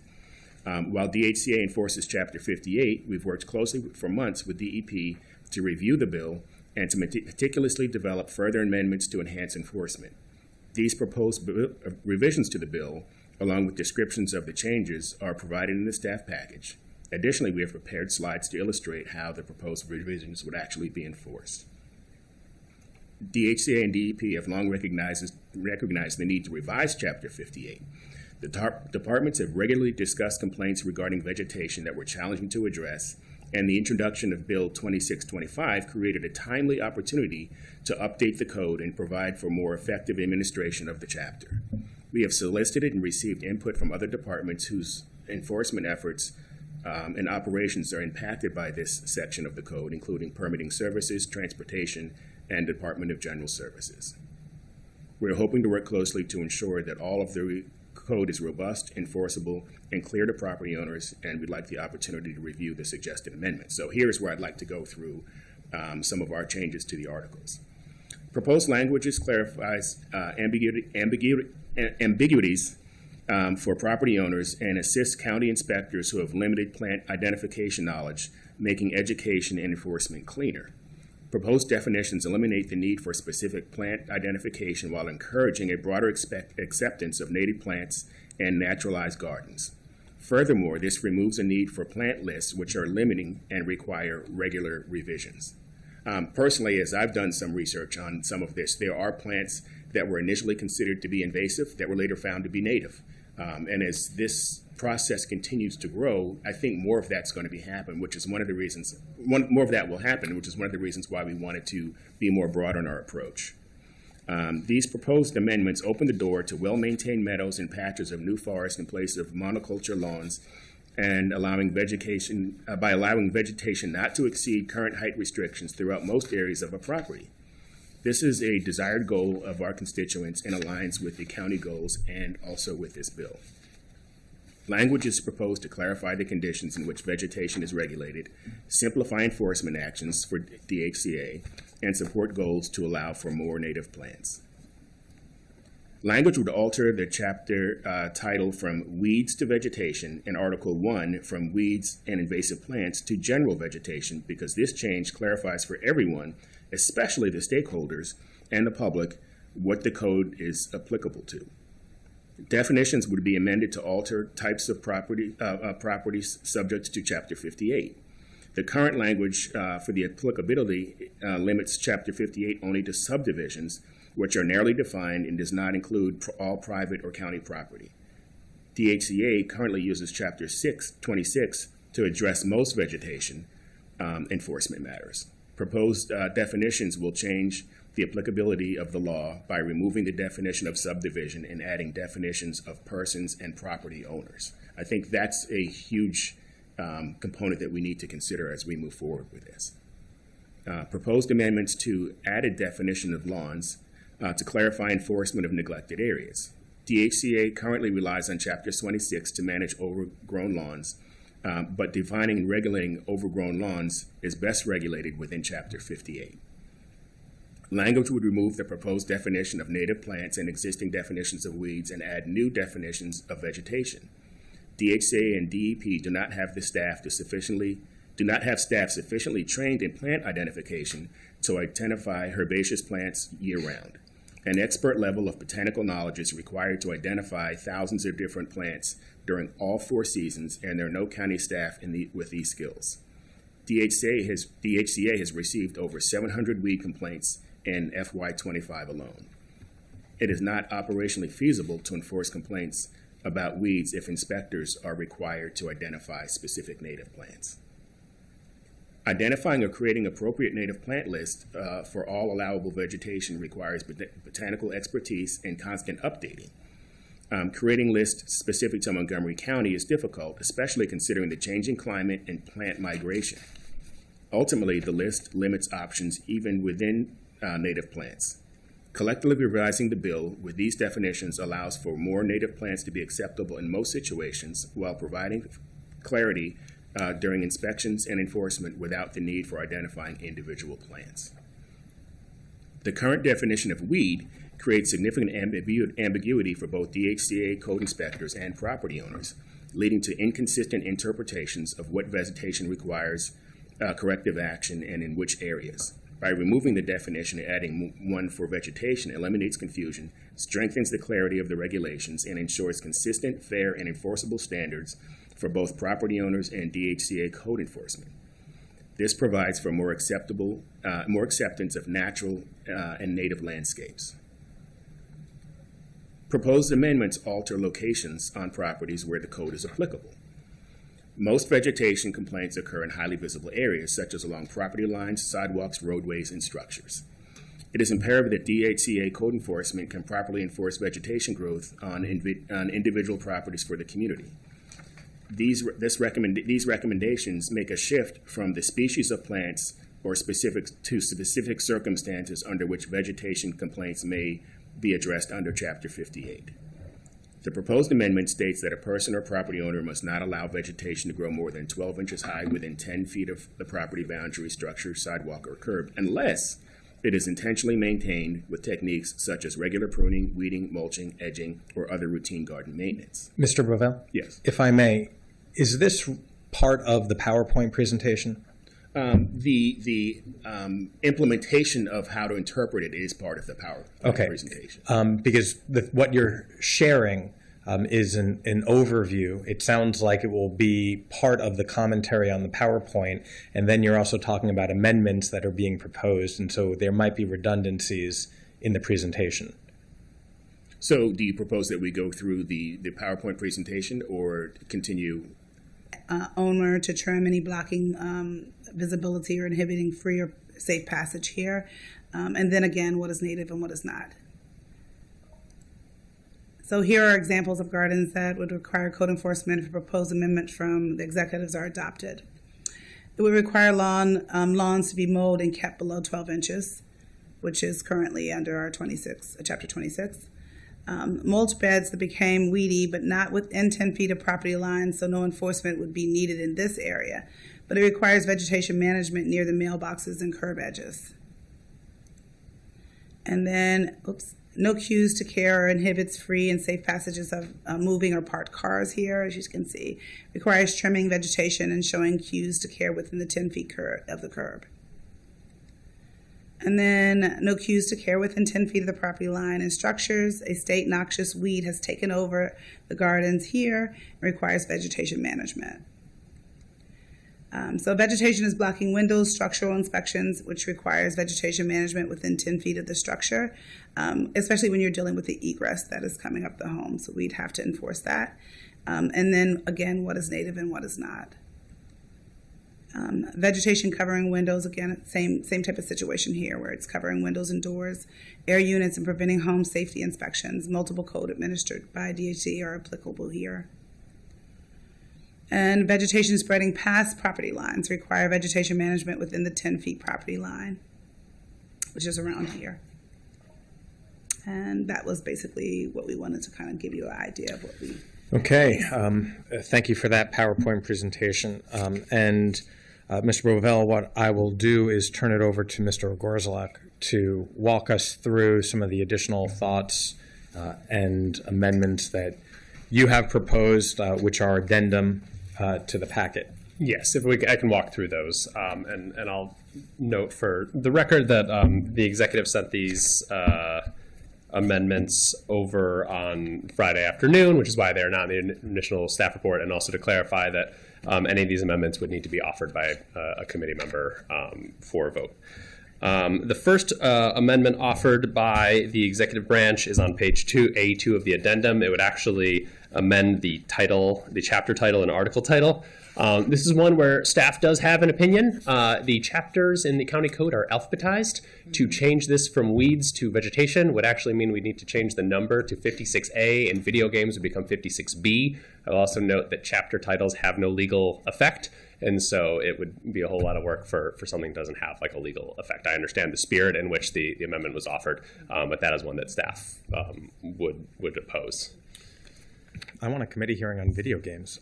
While DHCA enforces Chapter 58, we've worked closely for months with DEP to review the bill and to meticulously develop further amendments to enhance enforcement. These proposed revisions to the bill, along with descriptions of the changes, are provided in the staff package. Additionally, we have prepared slides to illustrate how the proposed revisions would actually be enforced. DHCA and DEP have long recognized the need to revise Chapter 58. The departments have regularly discussed complaints regarding vegetation that were challenging to address, and the introduction of Bill 2625 created a timely opportunity to update the code and provide for more effective administration of the chapter. We have solicited and received input from other departments whose enforcement efforts and operations are impacted by this section of the code, including permitting services, transportation, and Department of General Services. We're hoping to work closely to ensure that all of the code is robust, enforceable, and clear to property owners, and we'd like the opportunity to review the suggested amendments. So here's where I'd like to go through some of our changes to the articles. Proposed languages clarifies ambiguities for property owners and assists county inspectors who have limited plant identification knowledge, making education and enforcement cleaner. Proposed definitions eliminate the need for specific plant identification while encouraging a broader acceptance of native plants and naturalized gardens. Furthermore, this removes the need for plant lists, which are limiting and require regular revisions. Personally, as I've done some research on some of this, there are plants that were initially considered to be invasive that were later found to be native. And as this process continues to grow, I think more of that's going to be happen, which is one of the reasons, more of that will happen, which is one of the reasons why we wanted to be more broad on our approach. These proposed amendments open the door to well-maintained meadows and patches of new forest in place of monoculture lawns, and allowing vegetation not to exceed current height restrictions throughout most areas of a property. This is a desired goal of our constituents and aligns with the county goals and also with this bill. Language is proposed to clarify the conditions in which vegetation is regulated, simplify enforcement actions for DHCA, and support goals to allow for more native plants. Language would alter the chapter title from Weeds to Vegetation and Article 1 from Weeds and Invasive Plants to General Vegetation, because this change clarifies for everyone, especially the stakeholders and the public, what the code is applicable to. Definitions would be amended to alter types of properties subject to Chapter 58. The current language for the applicability limits Chapter 58 only to subdivisions, which are narrowly defined and does not include all private or county property. DHCA currently uses Chapter 26 to address most vegetation enforcement matters. Proposed definitions will change the applicability of the law by removing the definition of subdivision and adding definitions of persons and property owners. I think that's a huge component that we need to consider as we move forward with this. Proposed amendments to add a definition of lawns to clarify enforcement of neglected areas. DHCA currently relies on Chapter 26 to manage overgrown lawns, but defining and regulating overgrown lawns is best regulated within Chapter 58. Language would remove the proposed definition of native plants and existing definitions of weeds and add new definitions of vegetation. DHCA and DEP do not have staff sufficiently trained in plant identification to identify herbaceous plants year-round. An expert level of botanical knowledge is required to identify thousands of different plants during all 4 seasons, and there are no county staff with these skills. DHCA has received over 700 weed complaints in FY25 alone. It is not operationally feasible to enforce complaints about weeds if inspectors are required to identify specific native plants. Identifying or creating appropriate native plant lists for all allowable vegetation requires botanical expertise and constant updating. Creating lists specific to Montgomery County is difficult, especially considering the changing climate and plant migration. Ultimately, the list limits options even within native plants. Collectively revising the bill with these definitions allows for more native plants to be acceptable in most situations while providing clarity during inspections and enforcement without the need for identifying individual plants. The current definition of weed creates significant ambiguity for both DHCA code inspectors and property owners, leading to inconsistent interpretations of what vegetation requires corrective action and in which areas. By removing the definition and adding one for vegetation eliminates confusion, strengthens the clarity of the regulations, and ensures consistent, fair, and enforceable standards for both property owners and DHCA code enforcement. This provides for more acceptance of natural and native landscapes. Proposed amendments alter locations on properties where the code is applicable. Most vegetation complaints occur in highly visible areas, such as along property lines, sidewalks, roadways, and structures. It is imperative that DHCA code enforcement can properly enforce vegetation growth on individual properties for the community. These recommendations make a shift from the species of plants or specific circumstances under which vegetation complaints may be addressed under Chapter 58. The proposed amendment states that a person or property owner must not allow vegetation to grow more than 12 inches high within 10 feet of the property boundary, structure, sidewalk, or curb, unless it is intentionally maintained with techniques such as regular pruning, weeding, mulching, edging, or other routine garden maintenance. Mr. Bovell? Yes. If I may, is this part of the PowerPoint presentation? The implementation of how to interpret it is part of the PowerPoint presentation. Because what you're sharing is an overview. It sounds like it will be part of the commentary on the PowerPoint, and then you're also talking about amendments that are being proposed, and so there might be redundancies in the presentation. So do you propose that we go through the PowerPoint presentation or continue? Owner to trim any blocking visibility or inhibiting free or safe passage here. And then again, what is native and what is not. So here are examples of gardens that would require code enforcement if a proposed amendment from the executives are adopted. It would require lawns to be mowed and kept below 12 inches, which is currently under our Chapter 26. Mulch beds that became weedy but not within 10 feet of property lines, so no enforcement would be needed in this area. But it requires vegetation management near the mailboxes and curb edges. And then, no cues to care or inhibits free and safe passages of moving or parked cars here, as you can see. Requires trimming vegetation and showing cues to care within the 10 feet of the curb. And then no cues to care within 10 feet of the property line and structures. A state noxious weed has taken over the gardens here and requires vegetation management. So vegetation is blocking windows, structural inspections, which requires vegetation management within 10 feet of the structure, especially when you're dealing with the egress that is coming up the home. So we'd have to enforce that. And then again, what is native and what is not. Vegetation covering windows, again, same type of situation here where it's covering windows and doors, air units, and preventing home safety inspections. Multiple code administered by DHC are applicable here. And vegetation spreading past property lines require vegetation management within the 10 feet property line, which is around here. And that was basically what we wanted to kind of give you an idea of what we... Okay, thank you for that PowerPoint presentation. Mr. Bovell, what I will do is turn it over to Mr. Gorzalek to walk us through some of the additional thoughts and amendments that you have proposed, which are addendum to the packet. Yes, I can walk through those, and I'll note for the record that the executive sent these amendments over on Friday afternoon, which is why they're not in the initial staff report, and also to clarify that any of these amendments would need to be offered by a committee member for a vote. The first amendment offered by the executive branch is on page 2A2 of the addendum. It would actually amend the title, the chapter title and article title. This is one where staff does have an opinion. The chapters in the county code are alphabetized. To change this from weeds to vegetation would actually mean we need to change the number to 56A, and video games would become 56B. I'll also note that chapter titles have no legal effect, and so it would be a whole lot of work for something that doesn't have like a legal effect. I understand the spirit in which the amendment was offered, but that is one that staff would oppose. I want a committee hearing on video games.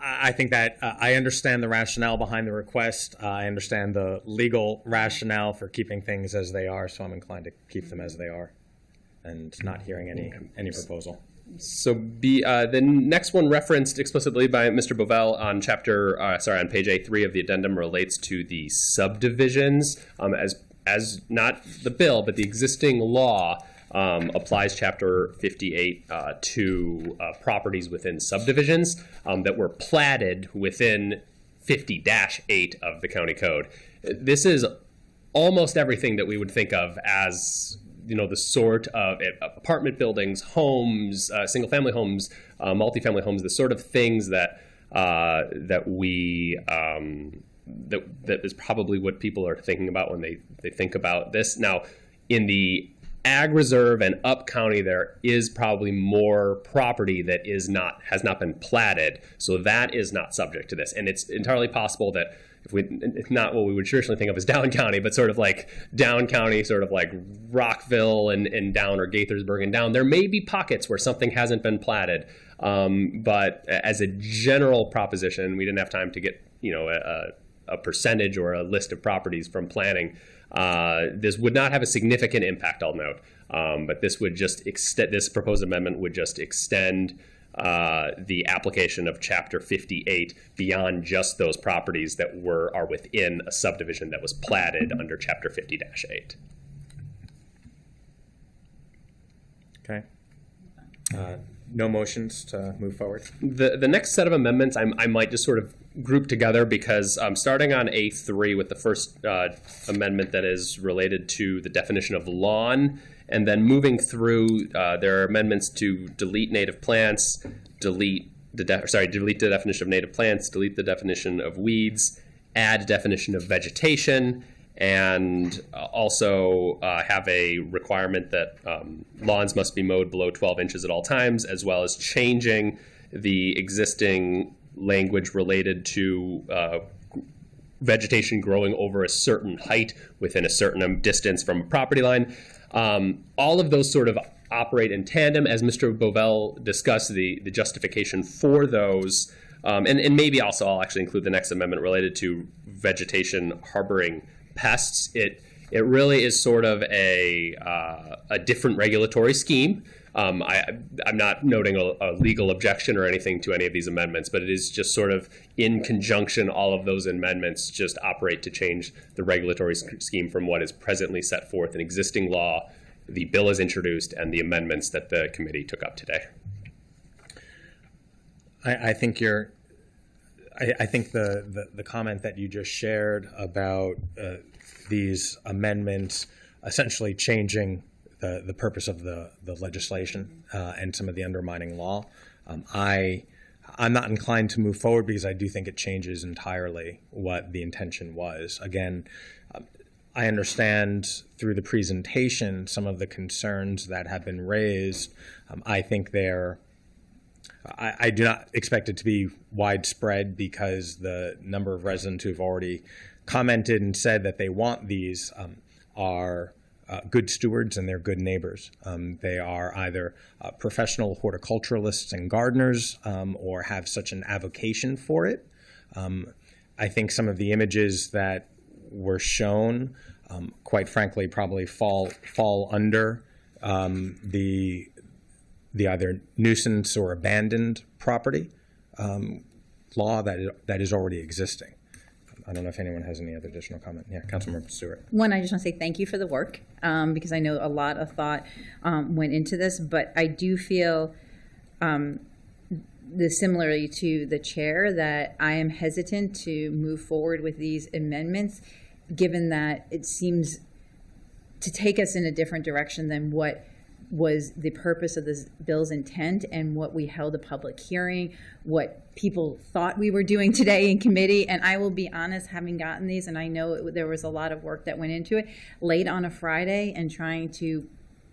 I think that I understand the rationale behind the request. I understand the legal rationale for keeping things as they are, so I'm inclined to keep them as they are and not hearing any proposal. So the next one referenced explicitly by Mr. Bovell on on page A3 of the addendum relates to the subdivisions as not the bill, but the existing law applies Chapter 58 to properties within subdivisions that were platted within 50-8 of the county code. This is almost everything that we would think of as, you know, the sort of apartment buildings, homes, single-family homes, multifamily homes, the sort of things that that is probably what people are thinking about when they think about this. Now, in the Ag Reserve and Up County, there is probably more property that has not been platted, so that is not subject to this. And it's entirely possible that it's not what we would traditionally think of as Down County, but sort of like Down County, sort of like Rockville and Down, or Gaithersburg and Down, there may be pockets where something hasn't been platted. But as a general proposition, we didn't have time to get, you know, a percentage or a list of properties from planning. This would not have a significant impact, I'll note, but this would just extend. This proposed amendment would just extend the application of Chapter 58 beyond just those properties that are within a subdivision that was platted under Chapter 50-8. Okay. No motions to move forward? The next set of amendments I might just sort of group together, because starting on A3 with the first amendment that is related to the definition of lawn, and then moving through, there are amendments to delete native plants, delete the definition of native plants, delete the definition of weeds, add definition of vegetation, and also have a requirement that lawns must be mowed below 12 inches at all times, as well as changing the existing language related to vegetation growing over a certain height within a certain distance from a property line. All of those sort of operate in tandem. As Mr. Bovell discussed, the justification for those, and maybe also I'll actually include the next amendment related to vegetation harboring pests. It really is sort of a different regulatory scheme. I'm not noting a legal objection or anything to any of these amendments, but it is just sort of in conjunction, all of those amendments just operate to change the regulatory scheme from what is presently set forth in existing law. The bill is introduced, and the amendments that the committee took up today. I think the comment that you just shared about these amendments essentially changing the purpose of the legislation and some of the undermining law, I'm not inclined to move forward, because I do think it changes entirely what the intention was. Again, I understand through the presentation some of the concerns that have been raised. I think I do not expect it to be widespread, because the number of residents who have already commented and said that they want these are good stewards, and they're good neighbors. They are either professional horticulturalists and gardeners, or have such an avocation for it. I think some of the images that were shown, quite frankly, probably fall under the either nuisance or abandoned property law that is already existing. I don't know if anyone has any other additional comment. Yeah, Councilmember Stewart. One, I just want to say thank you for the work, because I know a lot of thought went into this, but I do feel similarly to the chair that I am hesitant to move forward with these amendments, given that it seems to take us in a different direction than what was the purpose of this bill's intent and what we held a public hearing, what people thought we were doing today in committee. And I will be honest, having gotten these, and I know there was a lot of work that went into it, late on a Friday and trying to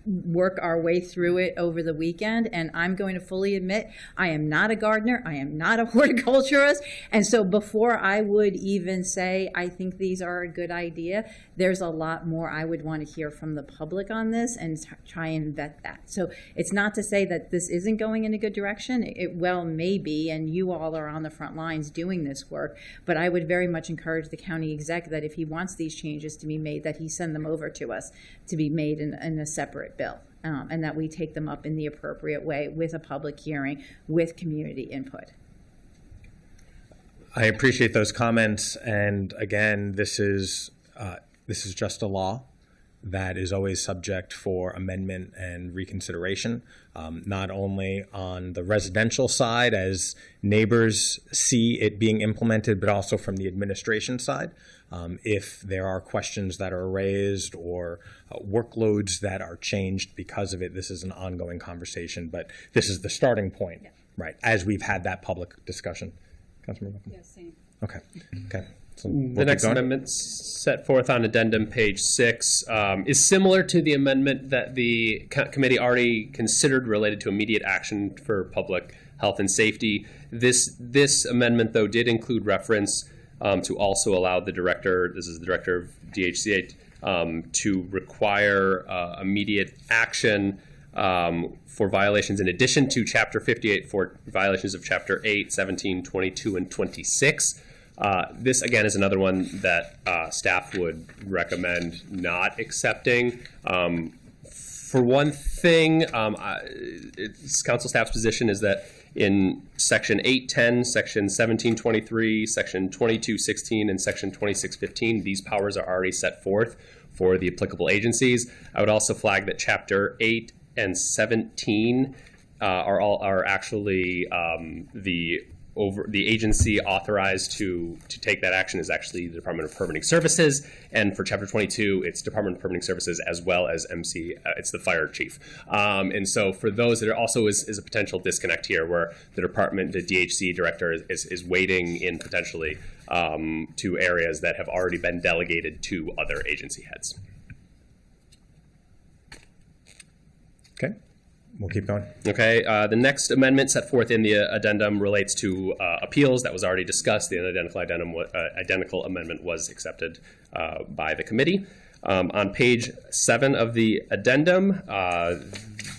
work our way through it over the weekend. And I'm going to fully admit, I am not a gardener. I am not a horticulturist. And so before I would even say, I think these are a good idea, there's a lot more I would want to hear from the public on this and try and vet that. So it's not to say that this isn't going in a good direction. It well may be, and you all are on the front lines doing this work. But I would very much encourage the county exec that if he wants these changes to be made, that he send them over to us to be made in a separate bill, and that we take them up in the appropriate way with a public hearing, with community input. I appreciate those comments, and again, this is just a law. that is always subject for amendment and reconsideration, not only on the residential side as neighbors see it being implemented, but also from the administration side. If there are questions that are raised or workloads that are changed because of it, this is an ongoing conversation, but this is the starting point, right, as we've had that public discussion. Councilmember? Yes, same. Okay. So the next amendment set forth on addendum page 6 is similar to the amendment that the committee already considered related to immediate action for public health and safety. This amendment, though, did include reference to also allow the director, this is the director of DHCA, to require immediate action for violations in addition to Chapter 58 for violations of Chapter 8, 17, 22, and 26. This, again, is another one that staff would recommend not accepting. For one thing, council staff's position is that in Section 810, Section 1723, Section 2216, and Section 2615, these powers are already set forth for the applicable agencies. I would also flag that Chapter 8 and 17 are actually the agency authorized to take that action is actually the Department of Permitting Services, and for Chapter 22, it's Department of Permitting Services as well as it's the fire chief. And so for those, there also is a potential disconnect here where the DHC director is wading in potentially to areas that have already been delegated to other agency heads. Okay. We'll keep going. Okay. The next amendment set forth in the addendum relates to appeals. That was already discussed. The identical amendment was accepted by the committee. On page 7 of the addendum,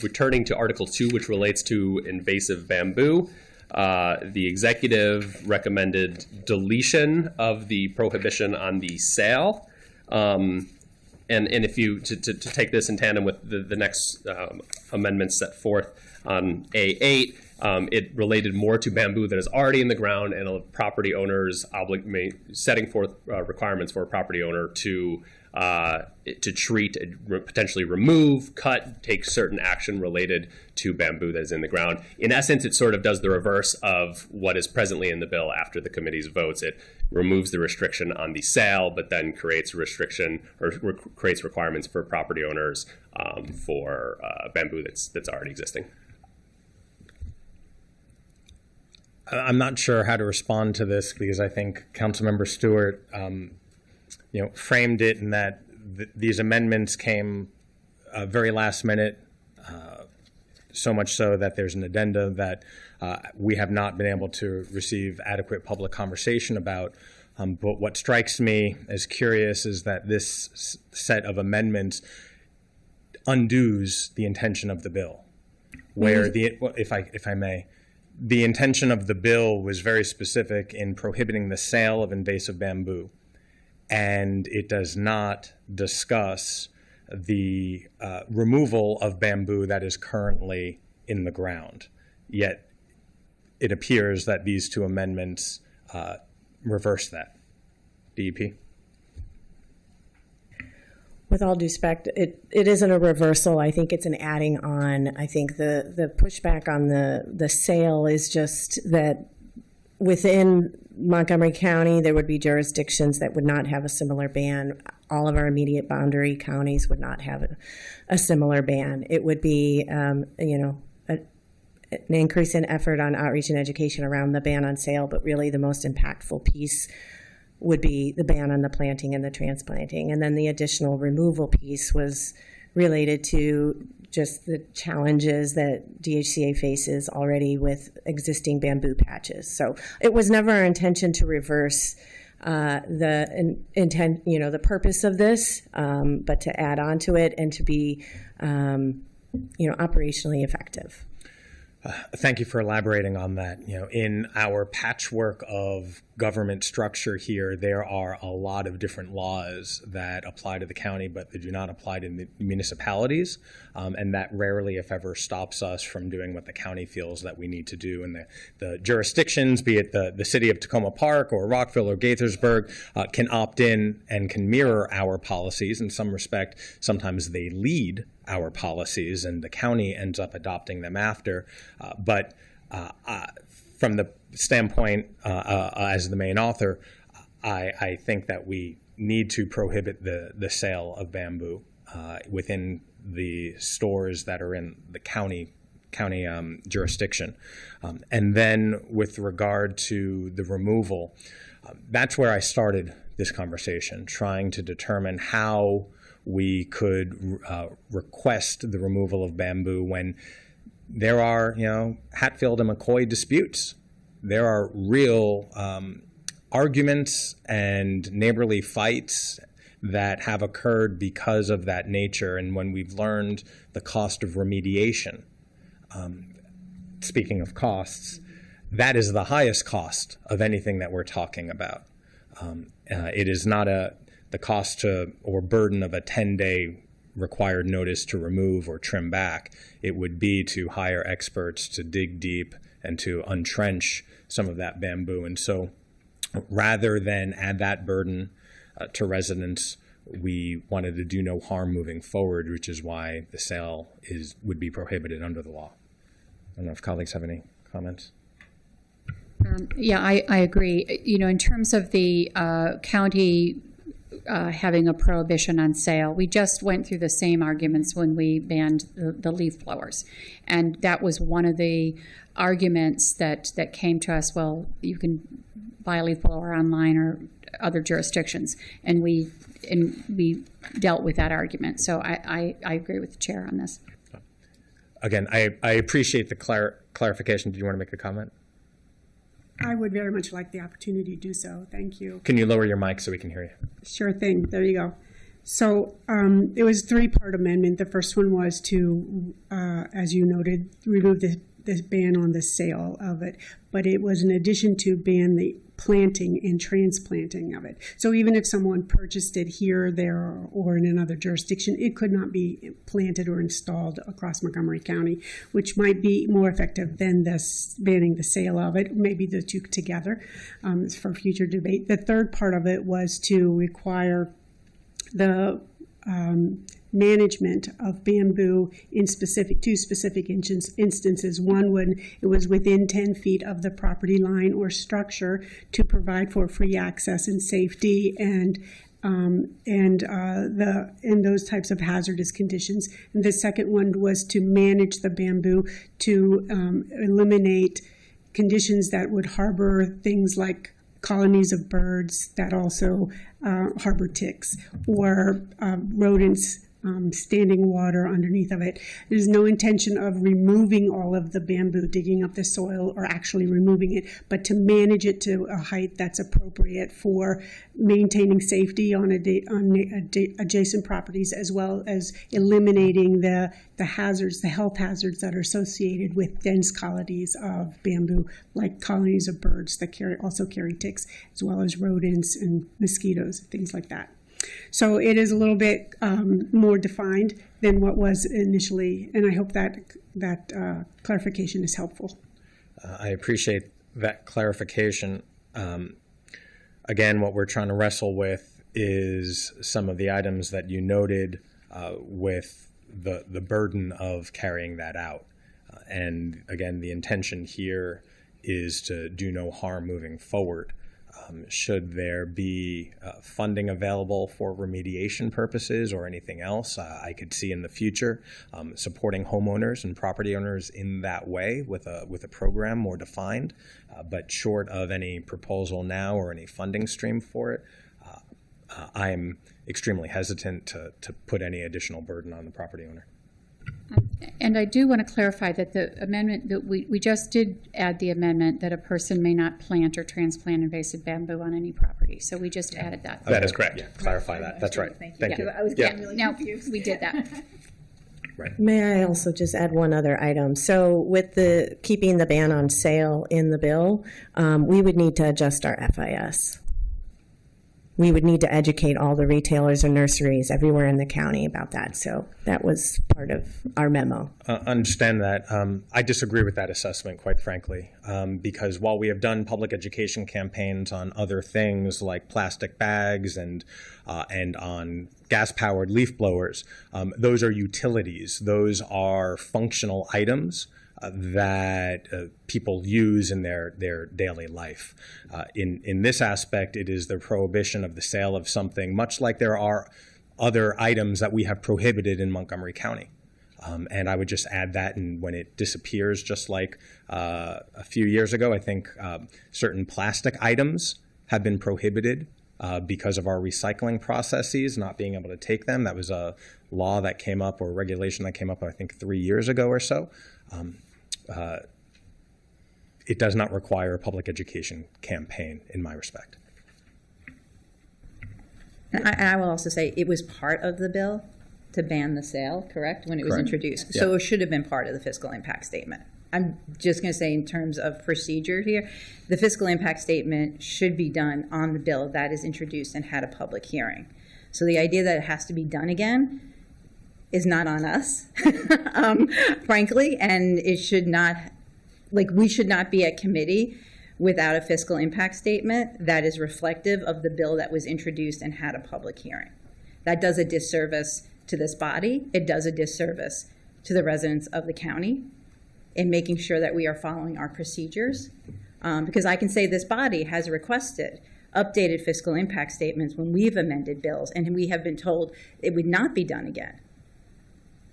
returning to Article 2, which relates to invasive bamboo, the executive recommended deletion of the prohibition on the sale. And if you, to take this in tandem with the next amendments set forth on A8, it related more to bamboo that is already in the ground and a property owner's setting forth requirements for a property owner to treat, potentially remove, cut, take certain action related to bamboo that is in the ground. In essence, it sort of does the reverse of what is presently in the bill after the committee's votes. It removes the restriction on the sale, but then creates creates requirements for property owners for bamboo that's already existing. I'm not sure how to respond to this because I think Councilmember Stewart framed it in that these amendments came very last minute, so much so that there's an addenda that we have not been able to receive adequate public conversation about. But what strikes me as curious is that this set of amendments undoes the intention of the bill, where if I may, the intention of the bill was very specific in prohibiting the sale of invasive bamboo. And it does not discuss the removal of bamboo that is currently in the ground. Yet it appears that these two amendments reverse that. DEP? With all due respect, it isn't a reversal. I think it's an adding on. I think the pushback on the sale is just that within Montgomery County, there would be jurisdictions that would not have a similar ban. All of our immediate boundary counties would not have a similar ban. It would be, an increase in effort on outreach and education around the ban on sale, but really the most impactful piece would be the ban on the planting and the transplanting. And then the additional removal piece was related to just the challenges that DHCA faces already with existing bamboo patches. So it was never our intention to reverse the purpose of this, but to add on to it and to be, operationally effective. Thank you for elaborating on that. In our patchwork of government structure here, there are a lot of different laws that apply to the county, but they do not apply to the municipalities. And that rarely, if ever, stops us from doing what the county feels that we need to do. And the jurisdictions, be it the city of Tacoma Park or Rockville or Gaithersburg, can opt in and can mirror our policies. In some respect, sometimes they lead our policies, and the county ends up adopting them after. But from the standpoint as the main author, I think that we need to prohibit the sale of bamboo within the stores that are in the county jurisdiction. And then with regard to the removal, that's where I started this conversation, trying to determine how we could request the removal of bamboo when there are, Hatfield and McCoy disputes. There are real arguments and neighborly fights that have occurred because of that nature. And when we've learned the cost of remediation, speaking of costs, that is the highest cost of anything that we're talking about. It is not the cost or burden of a 10-day required notice to remove or trim back. It would be to hire experts to dig deep and to untrench some of that bamboo. And so rather than add that burden to residents, we wanted to do no harm moving forward, which is why the sale would be prohibited under the law. I don't know if colleagues have any comments. Yeah, I agree. In terms of the county having a prohibition on sale, we just went through the same arguments when we banned the leaf blowers. And that was one of the arguments that came to us. Well, you can buy a leaf blower online or other jurisdictions. And we dealt with that argument. So I agree with the chair on this. Again, I appreciate the clarification. Did you want to make a comment? I would very much like the opportunity to do so. Thank you. Can you lower your mic so we can hear you? Sure thing. There you go. So it was a three-part amendment. The first one was to, as you noted, remove this ban on the sale of it. But it was in addition to ban the planting and transplanting of it. So even if someone purchased it here, there, or in another jurisdiction, it could not be planted or installed across Montgomery County, which might be more effective than this banning the sale of it, maybe the two together for future debate. The third part of it was to require the management of bamboo in two specific instances. One, when it was within 10 feet of the property line or structure, to provide for free access and safety and in those types of hazardous conditions. And the second one was to manage the bamboo to eliminate conditions that would harbor things like colonies of birds that also harbor ticks, or rodents, standing water underneath of it. There's no intention of removing all of the bamboo, digging up the soil, or actually removing it, but to manage it to a height that's appropriate for maintaining safety on adjacent properties, as well as eliminating the hazards, the health hazards that are associated with dense colonies of bamboo, like colonies of birds that also carry ticks, as well as rodents and mosquitoes, things like that. So it is a little bit more defined than what was initially, and I hope that clarification is helpful. I appreciate that clarification. Again, what we're trying to wrestle with is some of the items that you noted with the burden of carrying that out. And again, the intention here is to do no harm moving forward. Should there be funding available for remediation purposes or anything else, I could see in the future supporting homeowners and property owners in that way with a program more defined. But short of any proposal now or any funding stream for it, I'm extremely hesitant to put any additional burden on the property owner. And I do want to clarify that the amendment that we just did add the amendment that a person may not plant or transplant invasive bamboo on any property. So we just added that. That is correct. Yeah, clarify that. That's right. Thank you. I was getting really confused. No, we did that. May I also just add one other item? So with the keeping the ban on sale in the bill, we would need to adjust our FIS. We would need to educate all the retailers and nurseries everywhere in the county about that. So that was part of our memo. Understand that. I disagree with that assessment, quite frankly, because while we have done public education campaigns on other things like plastic bags and on gas-powered leaf blowers, those are utilities. Those are functional items that people use in their daily life. In this aspect, it is the prohibition of the sale of something, much like there are other items that we have prohibited in Montgomery County. And I would just add that, and when it disappears, just like a few years ago, I think certain plastic items have been prohibited because of our recycling processes, not being able to take them. That was a law that came up, or regulation that came up, I think 3 years ago or so. It does not require a public education campaign, in my respect. And I will also say it was part of the bill to ban the sale, correct, when it was introduced. Yeah. So it should have been part of the fiscal impact statement. I'm just going to say in terms of procedure here, the fiscal impact statement should be done on the bill that is introduced and had a public hearing. So the idea that it has to be done again is not on us, frankly, and it should not, we should not be at committee without a fiscal impact statement that is reflective of the bill that was introduced and had a public hearing. That does a disservice to this body. It does a disservice to the residents of the county in making sure that we are following our procedures. Because I can say this body has requested updated fiscal impact statements when we've amended bills, and we have been told it would not be done again.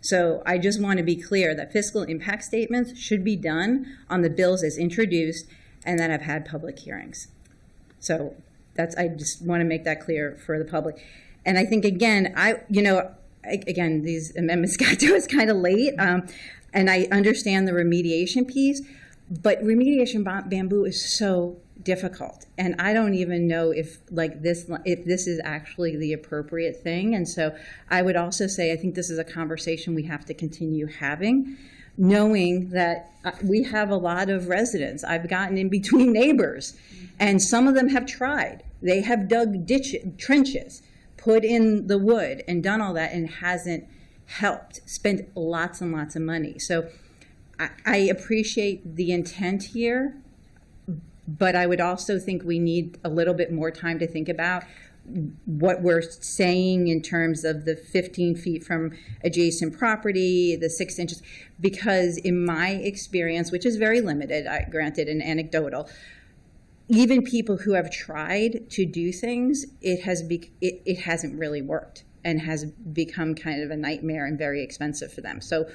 So I just want to be clear that fiscal impact statements should be done on the bills as introduced and that have had public hearings. So I just want to make that clear for the public. And I think, again, again, these amendments got to us kind of late, and I understand the remediation piece, but remediation bamboo is so difficult, and I don't even know if this is actually the appropriate thing. And so I would also say I think this is a conversation we have to continue having, knowing that we have a lot of residents. I've gotten in between neighbors, and some of them have tried. They have dug trenches, put in the wood, and done all that, and it hasn't helped. Spent lots and lots of money. So I appreciate the intent here, but I would also think we need a little bit more time to think about what we're saying in terms of the 15 feet from adjacent property, the 6 inches, because in my experience, which is very limited, granted and anecdotal, even people who have tried to do things, it hasn't really worked and has become kind of a nightmare and very expensive for them. So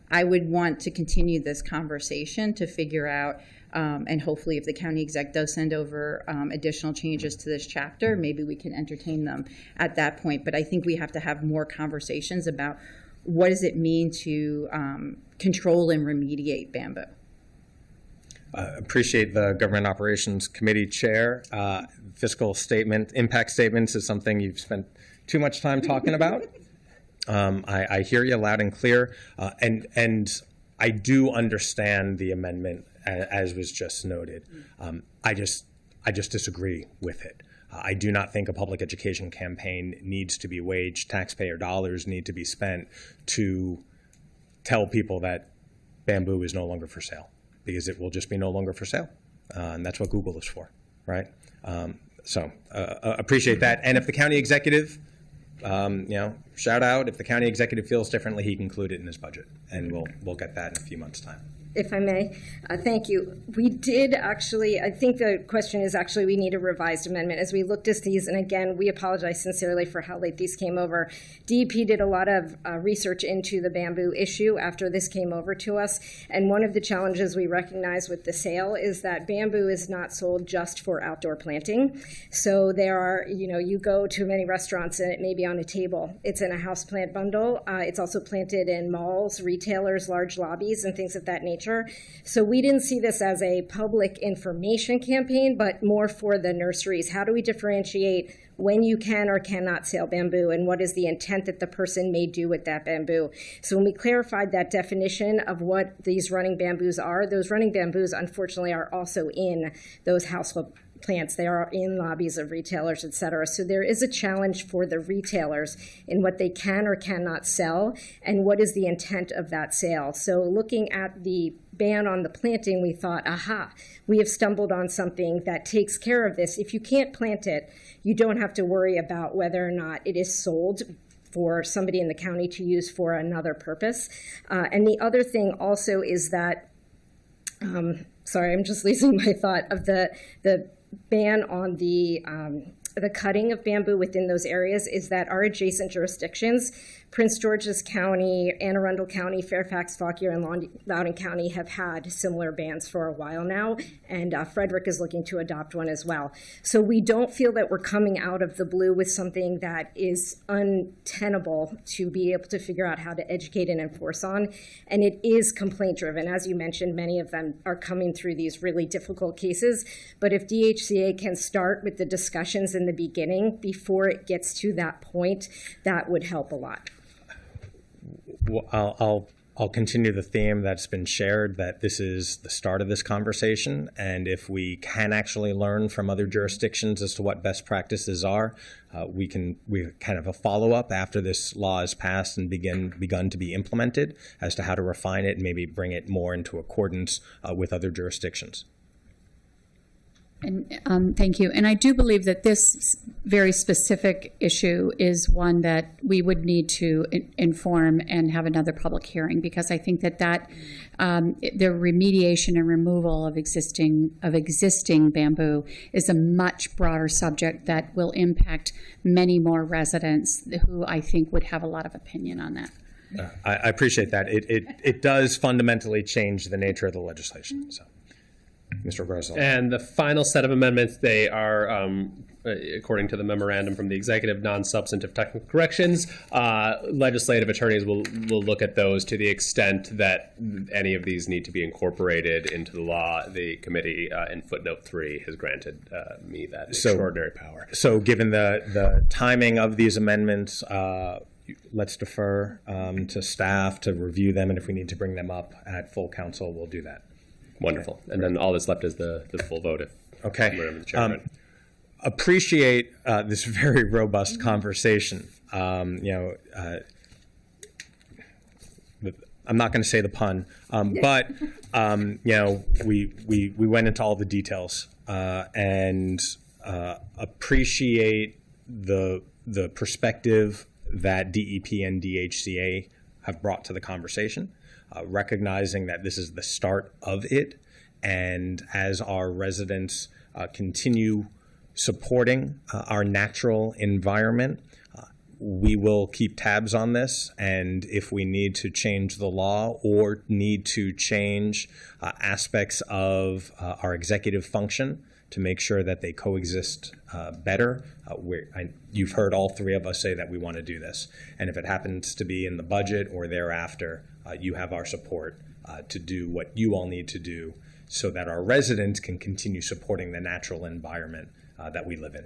I would want to continue this conversation to figure out, and hopefully if the county exec does send over additional changes to this chapter, maybe we can entertain them at that point. But I think we have to have more conversations about what does it mean to control and remediate bamboo. Appreciate the Government Operations Committee Chair. Fiscal statement, impact statements is something you've spent too much time talking about. I hear you loud and clear, and I do understand the amendment as was just noted. I just disagree with it. I do not think a public education campaign needs to be waged. Taxpayer dollars need to be spent to tell people that bamboo is no longer for sale, because it will just be no longer for sale. And that's what Google is for, right? So appreciate that. And if the county executive, shout out, if the county executive feels differently, he can include it in his budget, and we'll get that in a few months' time. If I may, thank you. We did actually, I think the question is actually we need a revised amendment. As we looked at these, and again, we apologize sincerely for how late these came over. DEP did a lot of research into the bamboo issue after this came over to us, and one of the challenges we recognize with the sale is that bamboo is not sold just for outdoor planting. So there are, you go to many restaurants and it may be on a table. It's in a houseplant bundle. It's also planted in malls, retailers, large lobbies, and things of that nature. nature. So we didn't see this as a public information campaign, but more for the nurseries. How do we differentiate when you can or cannot sell bamboo, and what is the intent that the person may do with that bamboo? So when we clarified that definition of what these running bamboos are, those running bamboos unfortunately are also in those household plants. They are in lobbies of retailers, et cetera. So there is a challenge for the retailers in what they can or cannot sell and what is the intent of that sale. So looking at the ban on the planting, we thought, aha, we have stumbled on something that takes care of this. If you can't plant it, you don't have to worry about whether or not it is sold for somebody in the county to use for another purpose. And the other thing also is that, sorry, I'm just losing my thought of the ban on the cutting of bamboo within those areas is that our adjacent jurisdictions, Prince George's County, Anne Arundel County, Fairfax, Fauquier, and Loudoun County have had similar bans for a while now, and Frederick is looking to adopt one as well. So we don't feel that we're coming out of the blue with something that is untenable to be able to figure out how to educate and enforce on, and it is complaint-driven. As you mentioned, many of them are coming through these really difficult cases, but if DHCA can start with the discussions in the beginning before it gets to that point, that would help a lot. I'll continue the theme that's been shared, that this is the start of this conversation, and if we can actually learn from other jurisdictions as to what best practices are, we kind of a follow-up after this law is passed and begun to be implemented as to how to refine it and maybe bring it more into accordance with other jurisdictions. And thank you. And I do believe that this very specific issue is one that we would need to inform and have another public hearing, because I think that the remediation and removal of existing bamboo is a much broader subject that will impact many more residents who I think would have a lot of opinion on that. I appreciate that. It does fundamentally change the nature of the legislation. So. Mr. Garza. And the final set of amendments, they are, according to the memorandum from the executive, non-substantive technical corrections. Legislative attorneys will look at those to the extent that any of these need to be incorporated into the law. The committee in footnote 3 has granted me that extraordinary power. So given the timing of these amendments, let's defer to staff to review them, and if we need to bring them up at full council, we'll do that. Wonderful. And then all that's left is the full vote. Okay. Appreciate this very robust conversation. I'm not going to say the pun, but we went into all the details and appreciate the perspective that DEP and DHCA have brought to the conversation. Recognizing that this is the start of it, and as our residents continue supporting our natural environment, we will keep tabs on this, and if we need to change the law or need to change aspects of our executive function to make sure that they coexist better. You've heard all three of us say that we want to do this, and if it happens to be in the budget or thereafter, you have our support to do what you all need to do so that our residents can continue supporting the natural environment that we live in.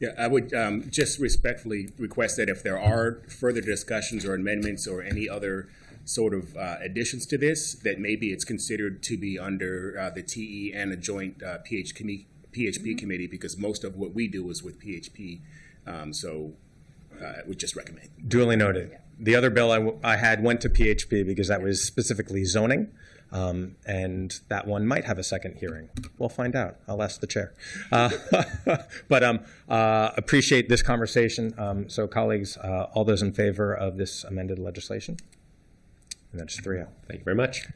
Yeah, I would just respectfully request that if there are further discussions or amendments or any other sort of additions to this, that maybe it's considered to be under the TE and a joint PHP committee, because most of what we do is with PHP. So I would just recommend. Duly noted. The other bill I had went to PHP because that was specifically zoning, and that one might have a second hearing. We'll find out. I'll ask the chair. But appreciate this conversation. So colleagues, all those in favor of this amended legislation? And that's 3-0. Thank you very much.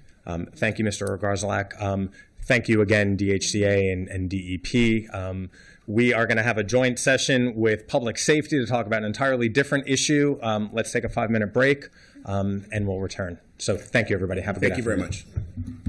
Thank you, Mr. Garzalak. Thank you again, DHCA and DEP. We are going to have a joint session with public safety to talk about an entirely different issue. Let's take a 5-minute break, and we'll return. So thank you, everybody. Have a good afternoon. Thank you very much.